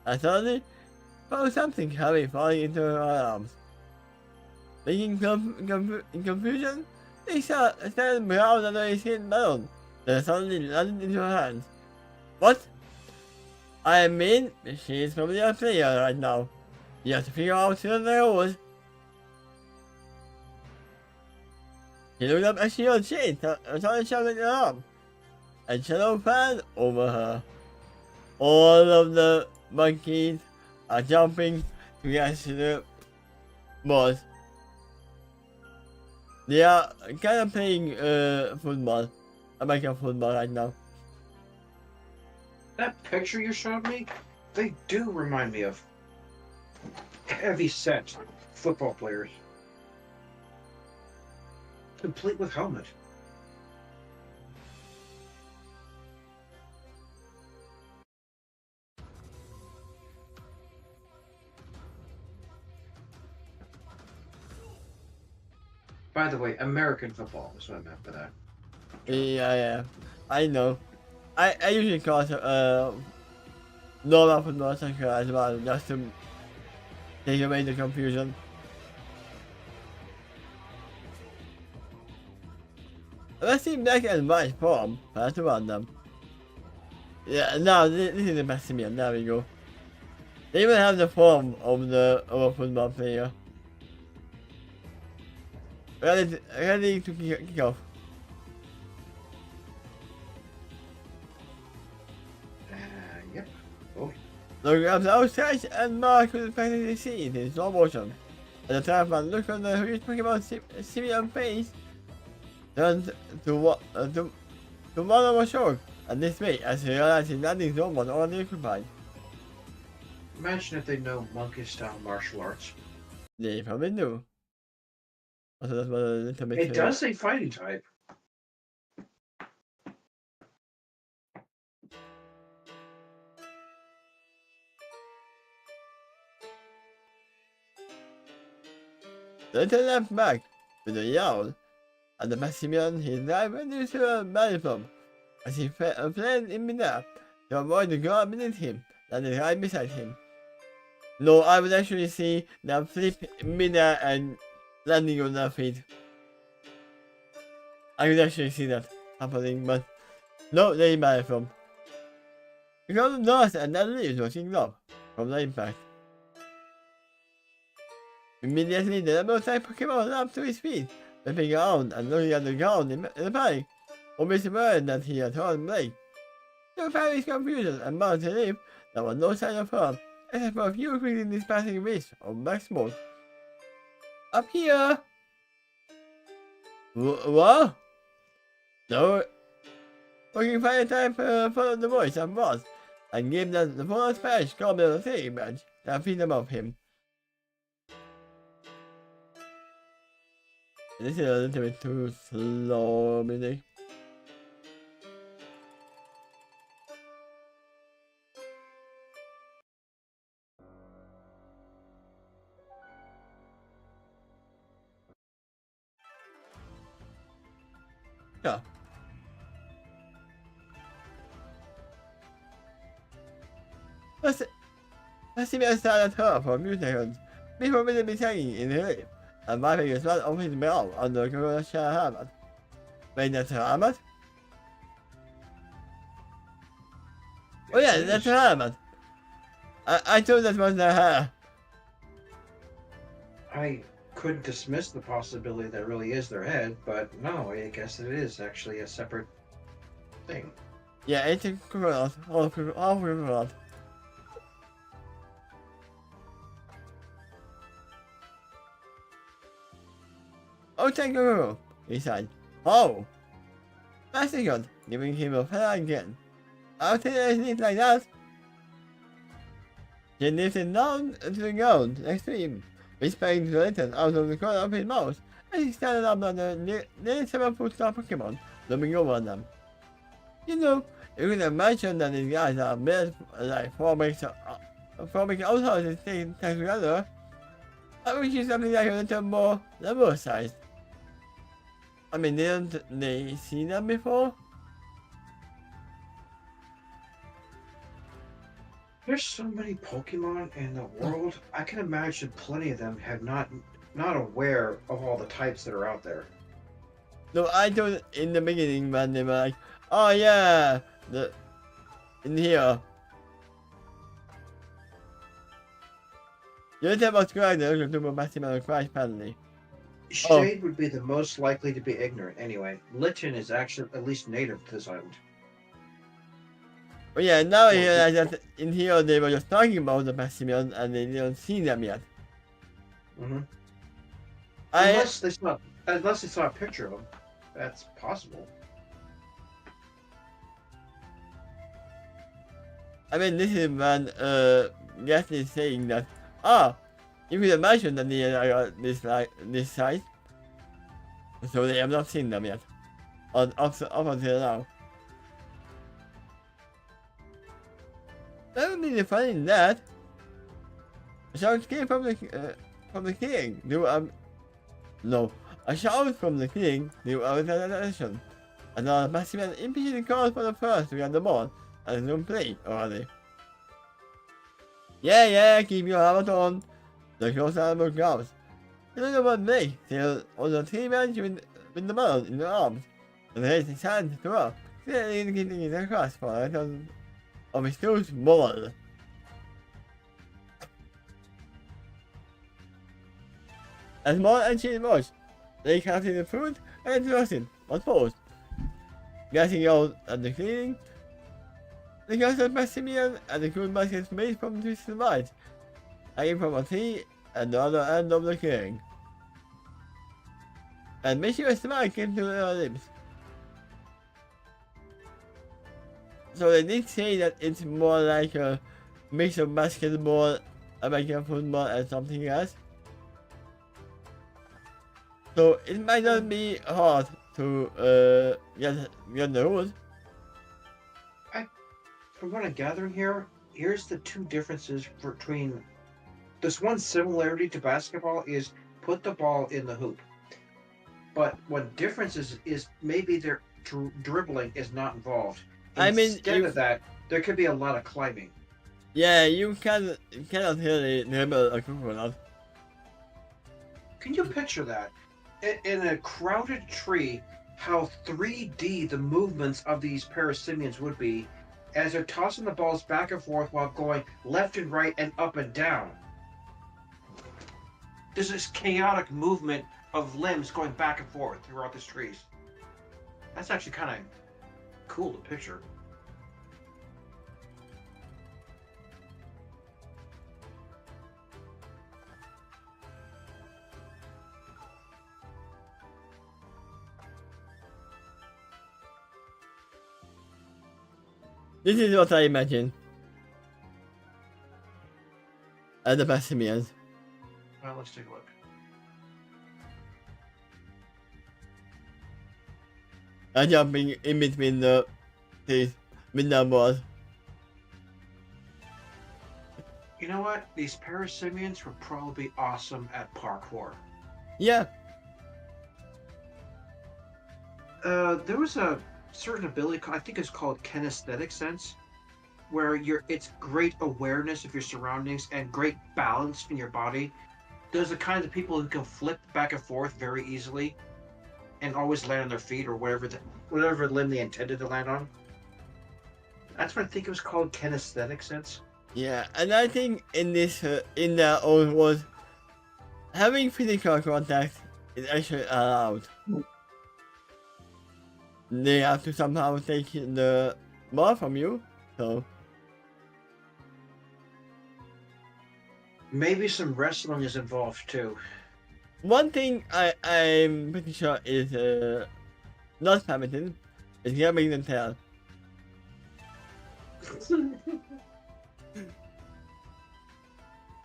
And suddenly, found something heavy falling into her arms. Making in confusion, they saw a stand brown under a skin balloon that suddenly landed into her hands. What? I mean, she is probably a player right now. You have to figure out the rules. She looked up as she heard Shane suddenly shouting her arm, and shadow fell over her. All of the monkeys are jumping to catch the balls. They are kind of playing football, American football right now. That picture you showed me, they do remind me of heavy set football players. Complete with helmet. By the way, American football is what I meant by that. Yeah, I know. I usually call it normal football soccer as well, just to take away the confusion. Let's see black and white form, first one them. Yeah, now this is the Maximian, there we go. They even have the form of a football player. Ready to kick off. Yep. Oh. Look up the outside and Mark could practically see it in slow motion. At the time man looked on the huge Pokemon simian face, turned to one of a shock and dismay as he realized his landing zone was already occupied. Imagine if they know monkey style martial arts. They probably do. Also, that's what a little bit. It does say fighting type. The little leapt back with a yowl, and the Maximian his knife went into a belly flop as he fled in midair to avoid the guard beneath him that is right beside him. No, I would actually see them flip midair and landing on their feet. I could actually see that happening, but no, they buy from. Because of dust and that leaves rushing up from the impact. Immediately, the double-type Pokemon leapt to his feet, flipping around and looking at the ground in the panic, almost aware that he had heard Blake. To Fairy's confusion and bound to leave, there was no sign of her, except for a few quickly dispatching wisps of black smoke. Up here! What? No. Looking fire type followed the voice of Ross and gave them the full Spanish goblin of the badge that feet above him. This is a little bit too slow, music. Yeah. Let's see me stared at her for a few seconds before visibly hanging in her lip and wiping a sweat off his brow under a coconut shell helmet. Wait, that's her helmet? Oh yeah, that's her helmet. I thought that was their hair. I couldn't dismiss the possibility that it really is their head, but no, I guess it is actually a separate thing. Yeah, it's a coconut. All coconut. Oh, thank you, he said. Oh! That's good, giving him a feather again. I'll tell you anything like that. He lifted down to the ground next to him, whispering to the lantern out of the corner of his mouth as he standed up on the nearly 7-foot-tall Pokemon, looming over them. You know, you can imagine that these guys are built like 4 big outhouses taken together. I wish it's something like a little more level sized. I mean, didn't they see them before? There's so many Pokemon in the world. I can imagine plenty of them have not aware of all the types that are out there. No, I thought in the beginning when they were like, oh yeah, in here. You tell what's correct, they're going to do a massive amount of crash penalty. Shade would be the most likely to be ignorant anyway. Lichen is actually at least native to this island. But yeah, now I realize that in here they were just talking about the Passimians and they didn't see them yet. Mm-hmm. Unless they saw a picture of them. That's possible. I mean, this is when Gas is saying that, you could imagine that they are this size. So they have not seen them yet. Up until now. That would be the funny in that. A shout came from the king. No. A shout from the king knew our attention. Another massive and impatient call for the first to get the ball and don't play already. Yeah, keep your helmet on. The close animal growls. The little one Blake still on the 3 men with the ball in their arms and raised his hand to her, clearly indicating his request for a little of his tooth ball. As more and she emerged, they crafted the food and interrupted, but paused. Getting out at the cleaning, the girls of Maximian and the cool baskets made from twisted light, hanging from a tree at the other end of the clearing. And mischievous smile came to their lips. So they did say that it's more like a mix of basketball, American football, and something else. So it might not be hard to get the rules. From what I'm gathering here, here's the two differences between this one similarity to basketball is put the ball in the hoop. But what difference is maybe their dribbling is not involved. Instead of that, there could be a lot of climbing. Yeah, you cannot hear the neighbor a coconut. Can you picture that? In a crowded tree, how 3D the movements of these parasimians would be as they're tossing the balls back and forth while going left and right and up and down. There's this chaotic movement of limbs going back and forth throughout these trees. That's actually kind of cool to picture. This is what I imagine. The Passimians. Well, let's take a look. I'm jumping in between the balls. You know what? These parasimians would probably be awesome at parkour. Yeah. There was a certain ability, I think it's called kinesthetic sense, where it's great awareness of your surroundings and great balance in your body. There's the kind of people who can flip back and forth very easily and always land on their feet or whatever limb they intended to land on. That's what I think it was called, kinesthetic sense. Yeah, and I think in the old world, having physical contact is actually allowed. They have to somehow take the ball from you, so. Maybe some wrestling is involved too. One thing I'm pretty sure is not permitted is grabbing the tail.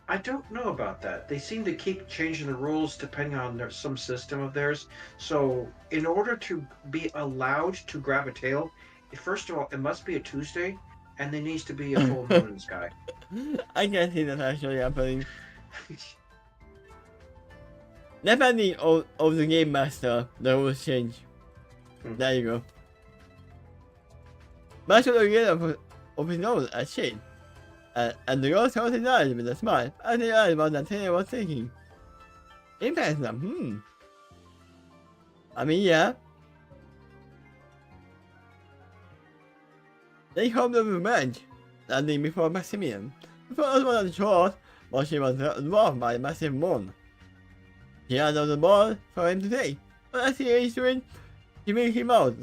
I don't know about that. They seem to keep changing the rules depending on some system of theirs. So, in order to be allowed to grab a tail, first of all, it must be a Tuesday, and there needs to be a full moon in the sky. I can see that actually happening. Depending on the game master, the rules change. There you go. Master again of his nose as shade. And the ghost holds his eyes with a smile as he eyed what the tailor was thinking. Impact them, I mean, yeah. They hoped of revenge, landing before Maximian. The first one was short, but she was dwarfed by a massive moon. He handed the ball for him to take, but as he reached to it, he moved him out,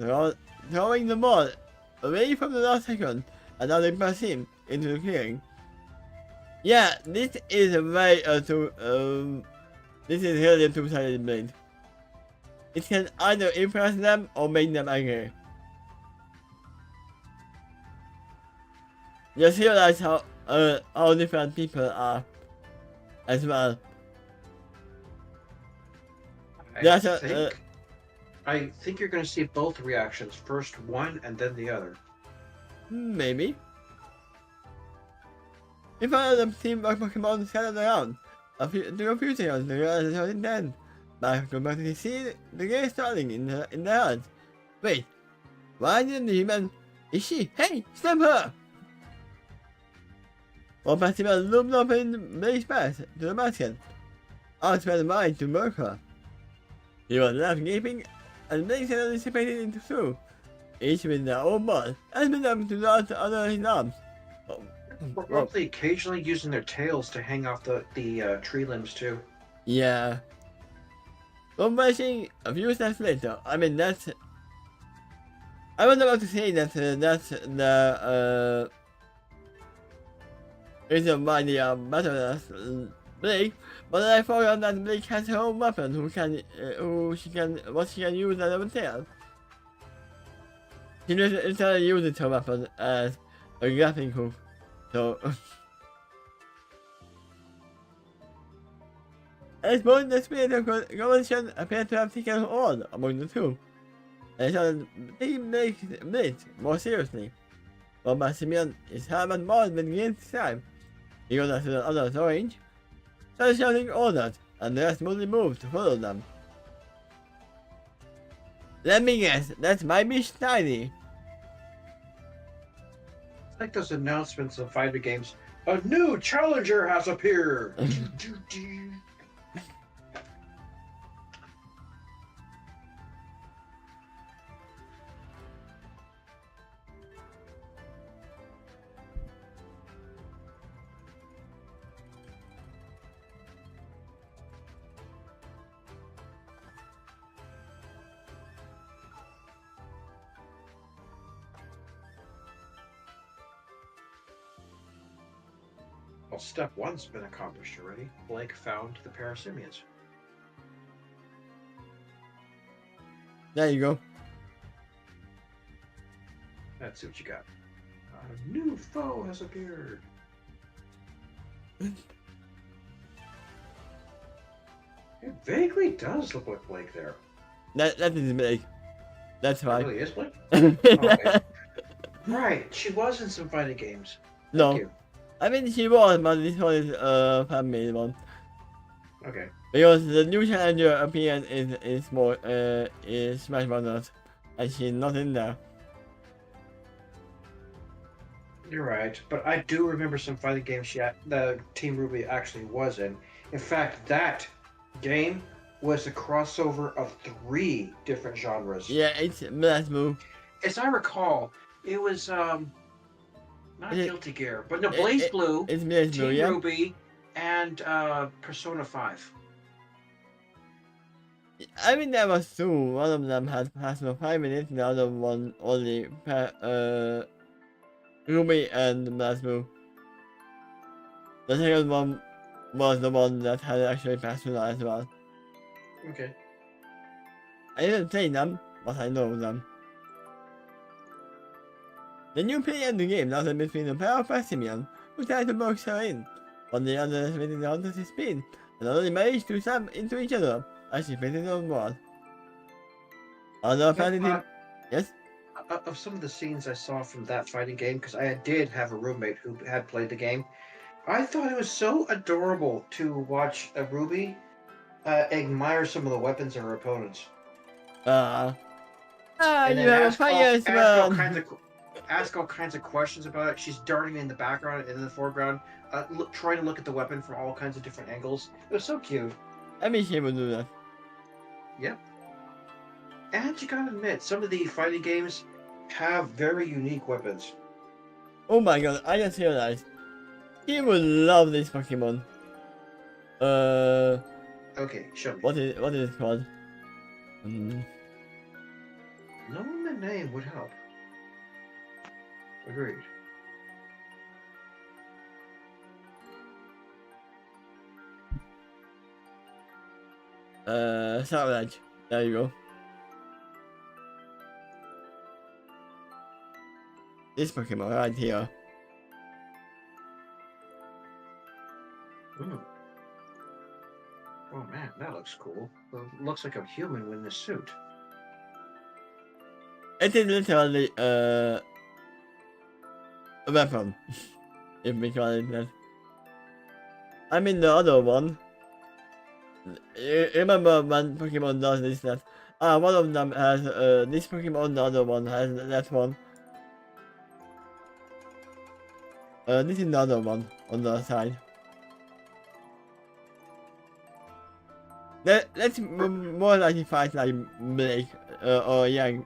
throwing the ball away from the last second, and now they pass him into the clearing. Yeah, this is a very this is really a two-sided blade. It can either impress them or make them angry. Just realize how different people are as well. I think you're going to see both reactions. First one and then the other. Maybe. If one of them seemed like Pokemon scattered around, do a few seconds to realize they wasn't dead. But go back to see the gray starting in their hands. Wait, why didn't the human? Is she? Hey, stop her! One participant loomed up in the blaze path to the basket. Out went mine to murk her. He was left gaping, and Blake suddenly dissipated into two, each with their own ball, and with them to dart under his arms. Probably occasionally using their tails to hang off the tree limbs too. Yeah. But watching a few steps later, I mean that's. I was about to say that that's the reason why they are better than Blake, but I found out that Blake has her own weapon what she can use as a tail. She literally uses her weapon as a grappling hook, so. At this point, the spirit of convention appeared to have taken on among the two, and started taking Blake more seriously. While Maximian is hammered more than against time, he goes after the other's orange, started shouting orders, and the rest smoothly moved to follow them. Let me guess, that's my bitch Tiny. It's like those announcements of fighter games. A new challenger has appeared. Well, step one's been accomplished already. Blake found the parasimians. There you go. Let's see what you got. A new foe has appeared. It vaguely does look like Blake there. That is Blake. That's It right. really is Blake? Oh, okay. Right, she was in some fighting games. Thank No. you. I mean, she was, but this one is fan-made one. Okay. Because the new challenger appearance is more is Smash Brothers, and she's not in there. You're right, but I do remember some fighting games the Team RWBY actually was in. In fact, that game was a crossover of 3 different genres. Yeah, it's Blasmu. As I recall, it was not Guilty Gear, but no, Blaze Blue, It's Blasmu, Team yeah. RWBY, and Persona 5. I mean, there was 2. One of them had Plasma 5 minutes, the other one only Ruby and Blasmu. The second one was the one that had actually Plasma as well. Okay. I didn't play them, but I know them. The new player in the game lies between a pair of Passimian who try to box her in, but the other is waiting down to his speed, and only manage to slam into each other as she faces on board. Other fighting yes? Of some of the scenes I saw from that fighting game, because I did have a roommate who had played the game, I thought it was so adorable to watch a RWBY admire some of the weapons of her opponents. You have a fire ask all kinds of questions about it. She's darting in the background and in the foreground, trying to look at the weapon from all kinds of different angles. It was so cute. I mean, she would do that. Yep. And you gotta admit, some of the fighting games have very unique weapons. Oh my god, I just realized. He would love this Pokemon. Okay, show me. What is it called? Knowing the name would help. Agreed. Savage. There you go. This Pokemon right here. Oh man, that looks cool. It looks like a human in a suit. It is literally a weapon, if we call it that. I mean the other one. Remember when Pokemon does this that? One of them has this Pokemon, the other one has that one. This is the other one on the side. Let's more likely fight like Blake or Yang.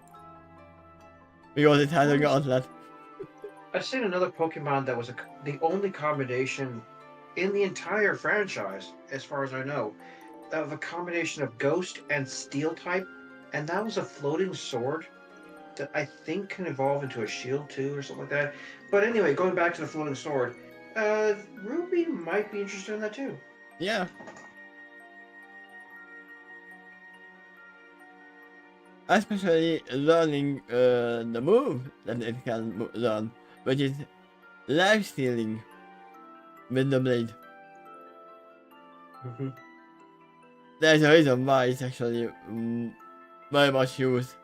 Because it has a gauntlet. I've seen another Pokemon that was the only combination in the entire franchise, as far as I know, of a combination of Ghost and Steel type, and that was a floating sword that I think can evolve into a shield too, or something like that. But anyway, going back to the floating sword, RWBY might be interested in that too. Yeah. Especially learning the move that it can learn, which is life stealing with the blade. There's a reason why it's actually very much used.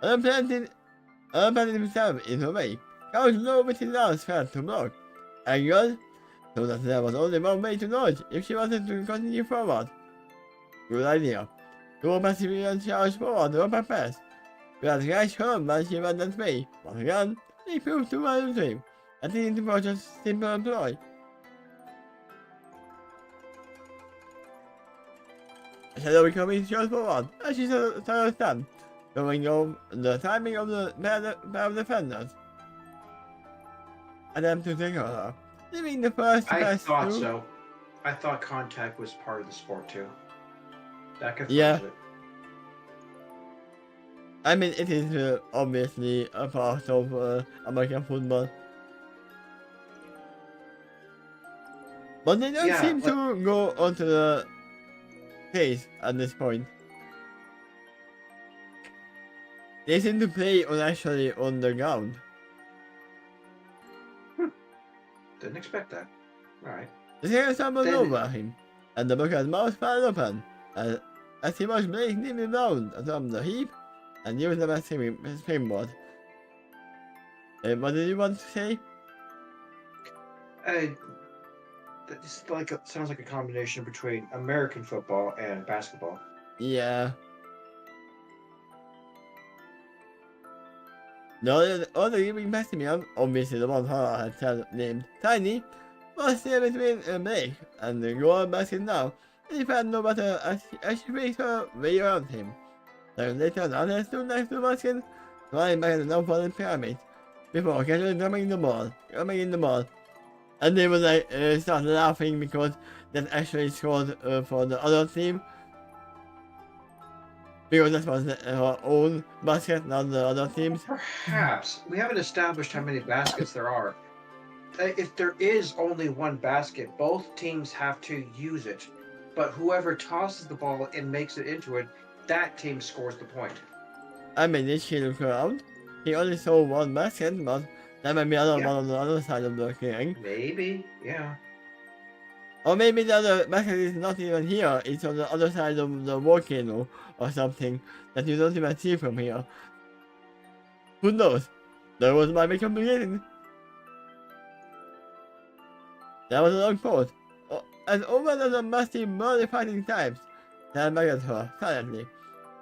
Unplanted himself in a way, Count low with his arms fast to block. Angled, so that there was only one way to dodge if she wanted to continue forward. Good idea. Two Passimian charged forward the upper pass. We had to catch her when she went that way. Once again, They proved to my dream. I think it was just simple employ. I said that we come in just for one, and she said understand. Going over the timing of the pair of defenders. And them to take her. Leaving the first I pass thought through. so. I thought contact was part of the sport too. That confirms Yeah. it. I mean, it is obviously a part of American football. But they don't seem to go onto the pace at this point. They seem to play actually on the ground. Didn't expect that. Alright. There's someone over him, and the bucket's mouth fell open, as he was breaking him down from the heap, and used them as a springboard. What did you want to say? It's sounds like a combination between American football and basketball. Yeah. The other giving Maximian, obviously the one I had named Tiny, was there between a break and the goal basket now, and he found no better as she makes her way around him. So later on, they stood next to the basket, flying back in the no-falling pyramid, before casually drumming in the ball. And they were like, started laughing because that actually scored for the other team. Because that was her own basket, not the other team's. Perhaps. We haven't established how many baskets there are. If there is only one basket, both teams have to use it. But whoever tosses the ball and makes it into it, that team scores the point. I mean, did she look around? He only saw one basket, but there might be another one on the other side of the clearing. Maybe, yeah. Or maybe the other basket is not even here, it's on the other side of the volcano or something that you don't even see from here. Who knows? That was my big complicated. That was a long pause. As over the musty, murder fighting types, stand back at her, silently.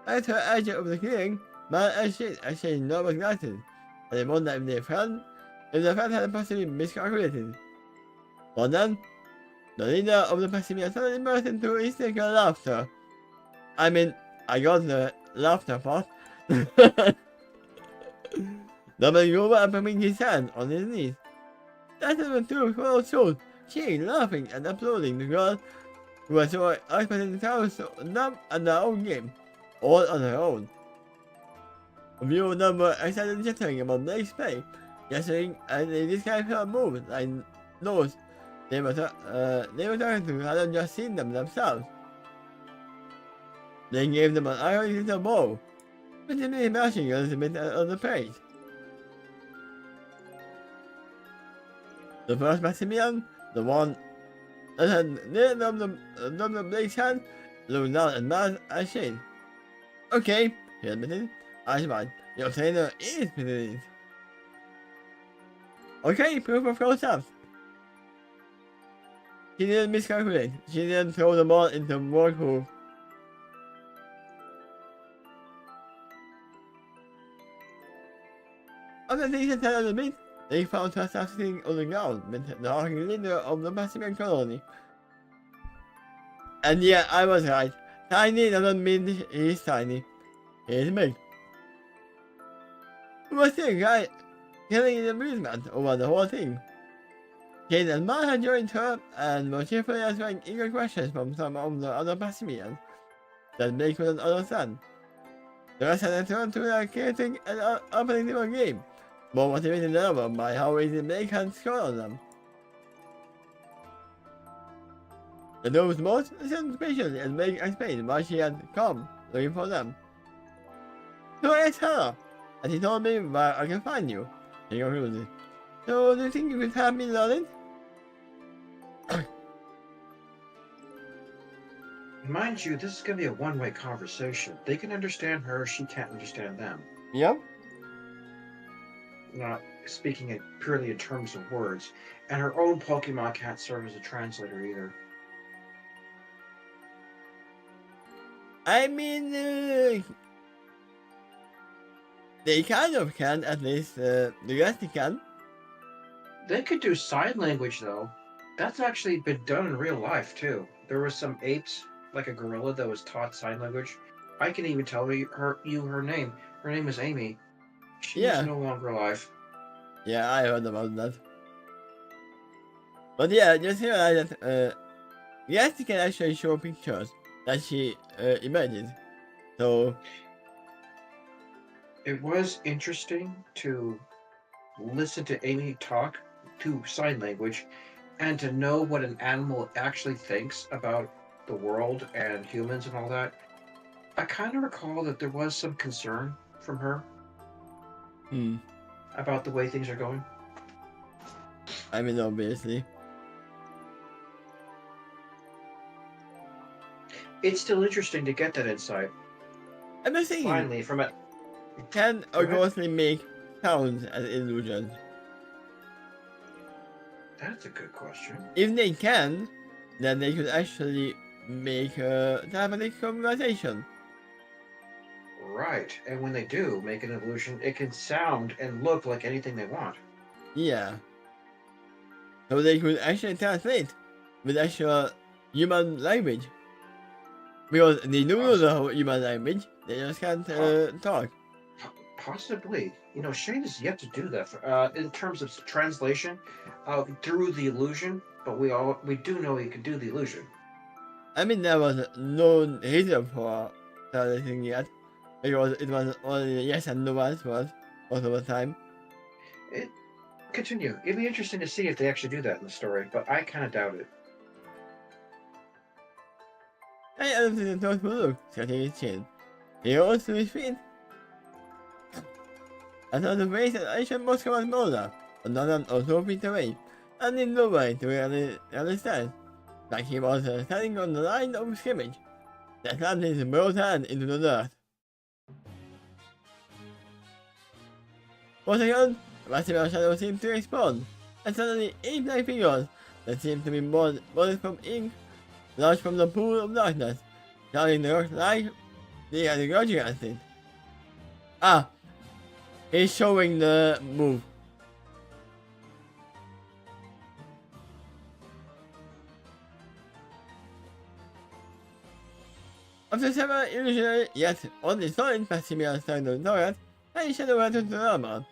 At her edge of the clearing, man and she nervous glasses, and they wonder if the friend had possibly miscalculated. But then, the leader of the Pessimian suddenly burst into hysterical laughter. I mean, I got the laughter part. Doubling over and putting his hand on his knees. That is the two full souls, cheering, laughing, and applauding the girl who was so expert in the tower, so numb at their own game, all on her own. A few of them were excited chattering about Blake's play, gesturing and they described her moves like those they were talking to hadn't just seen them themselves. They gave them an ironic little bow, visibly mashing a little bit on the page. The first Maximian, the one that had near the Blake's hand, looked down at Maz and Shane. Okay, he admitted. I smiled. Your trainer is pleased. Okay, proof of close-ups. She didn't miscalculate. She didn't throw the ball into the work hoop. After things had a bit, they found herself sitting on the ground with the hulking leader of the Pacific colony. And yeah, I was right. Tiny doesn't mean he's tiny. He's big. He was still killing in amusement over the whole thing. Kate and Ma had joined her and were cheerfully answering eager questions from some of the other Passimians that they couldn't understand. The rest had returned to their chaotic and unpredictable game, more motivated than ever by how easy Blake had scored on them. The door was most listened patiently as Blake explained why she had come looking for them. So I asked her, and he told me where I can find you, he concluded. So do you think you could have me learn? Mind you, this is going to be a one-way conversation. They can understand her, she can't understand them. Yep. Not speaking it purely in terms of words. And her own Pokemon can't serve as a translator either. I mean, They kind of can, at least. The rest they can. They could do sign language though. That's actually been done in real life too. There were some apes, like a gorilla, that was taught sign language. I can even tell her name. Her name is Amy. She's Yeah. no longer alive. Yeah, I heard about that. But yeah, just realize that yes, you can actually show pictures that she imagined. So It was interesting to listen to Amy talk to sign language and to know what an animal actually thinks about the world and humans and all that. I kind of recall that there was some concern from her about the way things are going. I mean, obviously. It's still interesting to get that insight. I'm just thinking, Finally, from it. can Go a ahead. ghostly make sounds as illusions? That's a good question. If they can, then they could actually make a telepathic conversation. Right, and when they do make an illusion, it can sound and look like anything they want. Yeah. So they could actually translate with actual human language. Because they do know the human language, they just can't talk. Possibly. You know, Shane has yet to do that in terms of translation through the illusion, but we do know he can do the illusion. I mean, there was no reason for translating yet. Because it was only yes and no answers most of the time. It continue. It'd be interesting to see if they actually do that in the story, but I kind of doubt it. I don't think the thought will look, scratching his chin. He rose to his feet. I saw the face that ancient Moscow was Mola, another or 2 feet away, and in no way to really understand. Like he was standing on the line of scrimmage, that slammed his broad hand into the dirt. For a second, the massive shadow seemed to explode, and suddenly 8 black figures that seemed to be born from ink launched from the pool of darkness, shouting the rocks like they had a grudge against it. Ah, he's showing the move. After several illusionary yet only solid Maximian started the turret, and shadow returned to normal,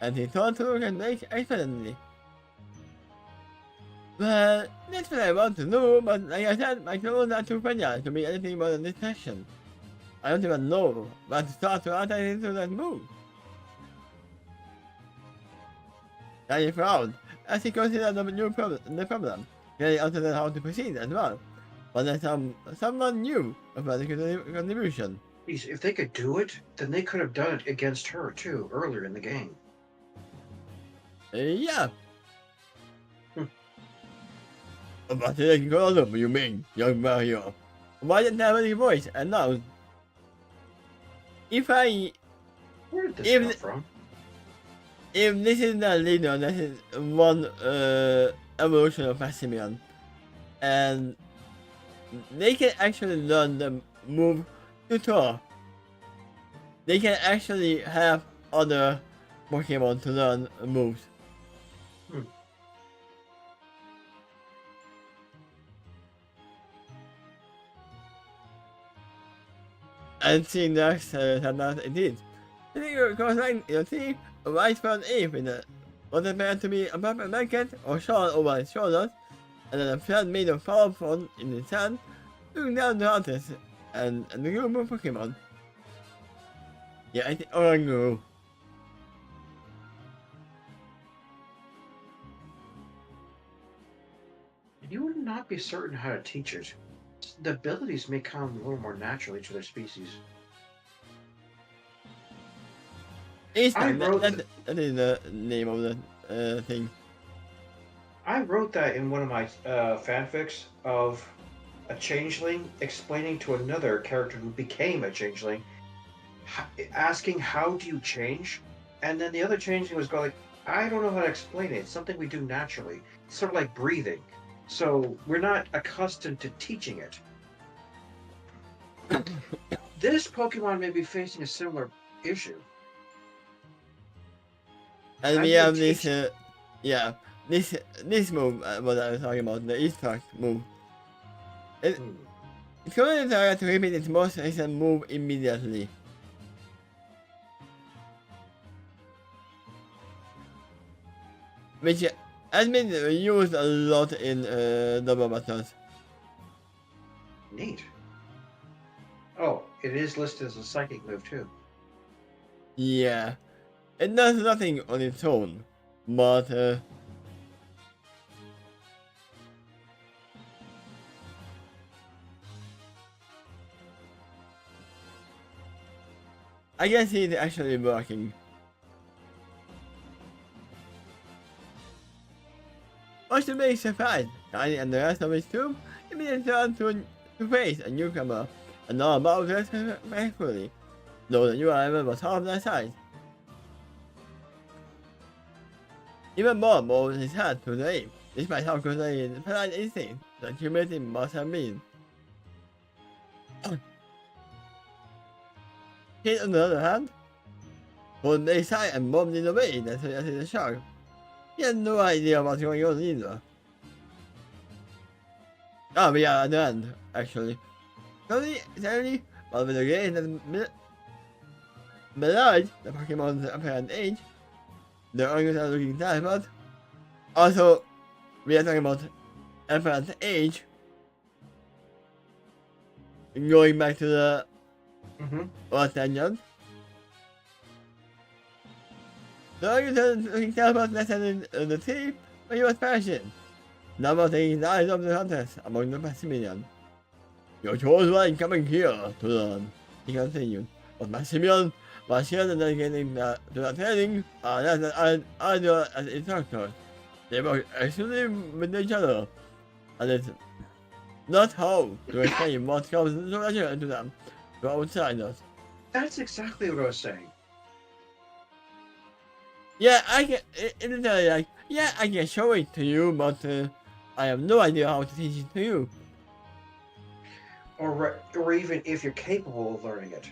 and he thought to look at Blake expectantly. Well, that's what I want to know, but like I said, my clothes are too fragile to be anything but a distraction. I don't even know what to start to add into that move. Danny frowned as he considered the problem, really uncertain how to proceed as well. But there's someone new about the contribution. If they could do it, then they could have done it against her too earlier in the game. Yeah. About the column, you mean, young Mario? Why didn't have any voice and now? Where did this come from? If this is the leader, this is one evolution of Maximian, and they can actually learn the move tutor. They can actually have other Pokemon to learn moves. And seeing that that indeed. I think it goes like you see a white felt ape in it. What appeared to be a purple blanket or shawl over his shoulders, and then a felt made of powerful in his hand, looking down the artist and the group of Pokemon. Yeah, I think Orango. You would not be certain how to teach it. The abilities may come a little more naturally to their species. That is the name of the thing. I wrote that in one of my fanfics of a changeling explaining to another character who became a changeling, asking how do you change, and then the other changeling was going, I don't know how to explain it. It's something we do naturally. It's sort of like breathing. So we're not accustomed to teaching it. This Pokemon may be facing a similar issue. And How we do you have teach? this, yeah, this move, what I was talking about, the extract move. Hmm. It's going to repeat its most recent move immediately. Which has been used a lot in double battles. Neat. Oh, it is listed as a psychic move too. Yeah, it does nothing on its own, but I guess it's actually working. Much to be surprised, Tiny and the rest of his team immediately turned to face a newcomer and not about respectfully, though the new arrival was half their size. Even more moved his hat to the ape, despite how good the polite instinct that humility must have been. Kid, on the other hand, pulled the side and bombed in a way that suggested a shark. He had no idea what's going on either. Oh, we are at the end, actually. Suddenly, while with the game that belied the Pokemon's apparent age, the owners are looking sad, but also, we are talking about apparent age. Going back to the Earth Engine. The owners are looking sad, but less than the team, but he was perishing. Now was taking the eyes of the hunters among the Maximilian. Your chose one coming here to learn, he continued. But Maximilian was here and dedicating to the training as idle as instructors. They work exclusively with each other, and it's not how to explain what comes natural to them to outsiders. That's exactly what I was saying. Yeah, I can. It's like, yeah, I can show it to you, but I have no idea how to teach it to you. Or even if you're capable of learning it.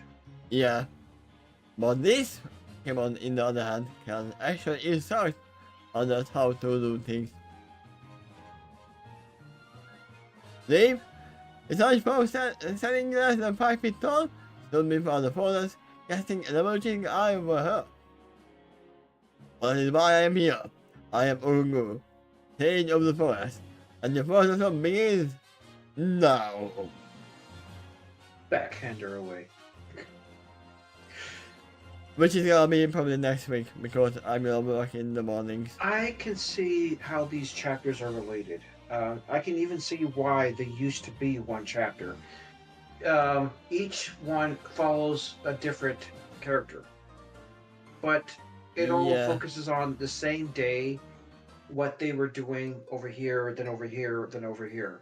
Yeah, but this Pokemon, in the other hand, can actually instruct others how to do things. Dave, his large foe standing less than 5 feet tall, stood before the forest, casting an emerging eye over her. That is why I am here. I am Urungu, Sage of the Forest, and the forest begins now. Backhand her away. Which is gonna be probably next week because I'm gonna work in the mornings. I can see how these chapters are related. I can even see why they used to be one chapter. Each one follows a different character, but it all Yeah. focuses on the same day, what they were doing over here, then over here, then over here.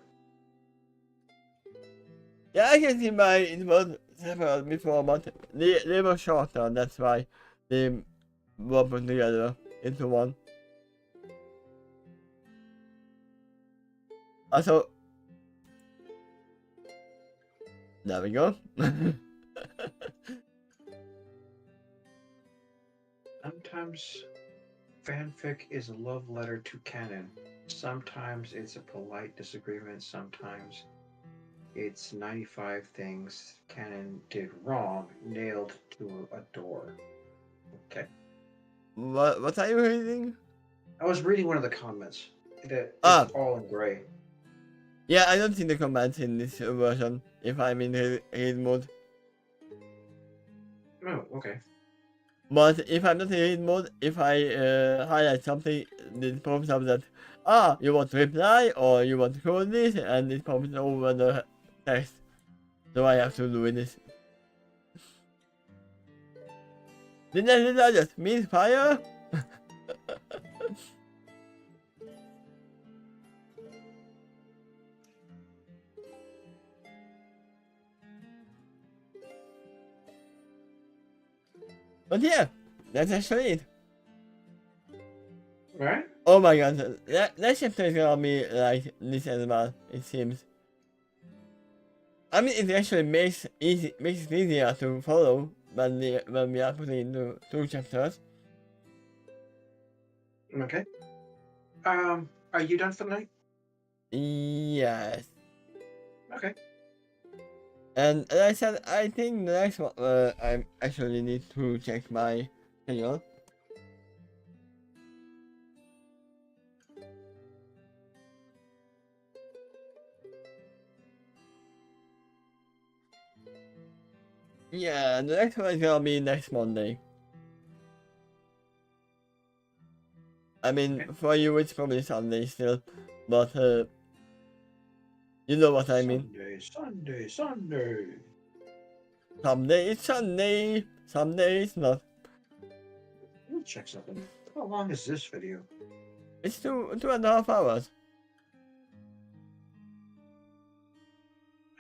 Yeah, I can see why it was separate before, but they were shorter, that's why they were put together into one. Also, there we go. Sometimes fanfic is a love letter to canon. Sometimes it's a polite disagreement. Sometimes it's 95 things canon did wrong, nailed to a door. Okay. What are you reading? I was reading one of the comments. It's all in gray. Yeah, I don't see the comments in this version if I'm in read mode. Oh, okay. But if I'm not in read mode, if I highlight something, it pops up that, you want to reply or you want to code this, and it pops over the text. So I have to do this. Did I just misfire? But yeah, that's actually it. Right? Oh my god, that chapter is gonna be like this as well, it seems. I mean, it actually makes it easier to follow when we are putting into 2 chapters. Okay. Are you done for the night? Yes. Okay. And as I said, I think the next one, I actually need to check my schedule. Yeah, the next one is gonna be next Monday. I mean, Okay. for you it's probably Sunday still, but you know what I mean. Sunday. Someday it's Sunday, someday it's not. Let me check something. How long is this video? It's 2.5 hours.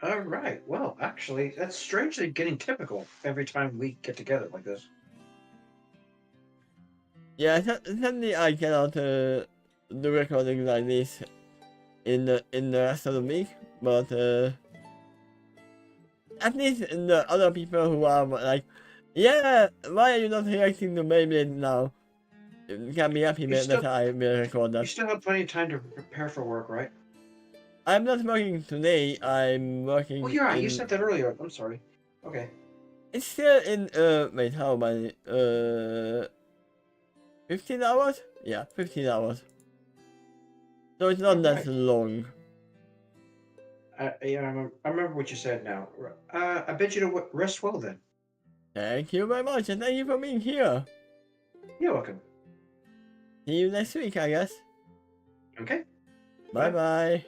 All right. Well, actually, that's strangely getting typical every time we get together like this. Yeah, suddenly I cannot do recording like this in the rest of the week, but at least the other people who are like, yeah, why are you not reacting to Beyblade now? You can be happy that I will record You that. still have plenty of time to prepare for work, right? I'm not working today, I'm working Oh, you're right. You in... said that earlier. I'm sorry. Okay. It's still in, wait, how many, 15 hours? Yeah, 15 hours. So it's not that Alright. long. Yeah, I remember what you said now. I bid you to rest well then. Thank you very much, and thank you for being here. You're welcome. See you next week, I guess. Okay. Bye bye.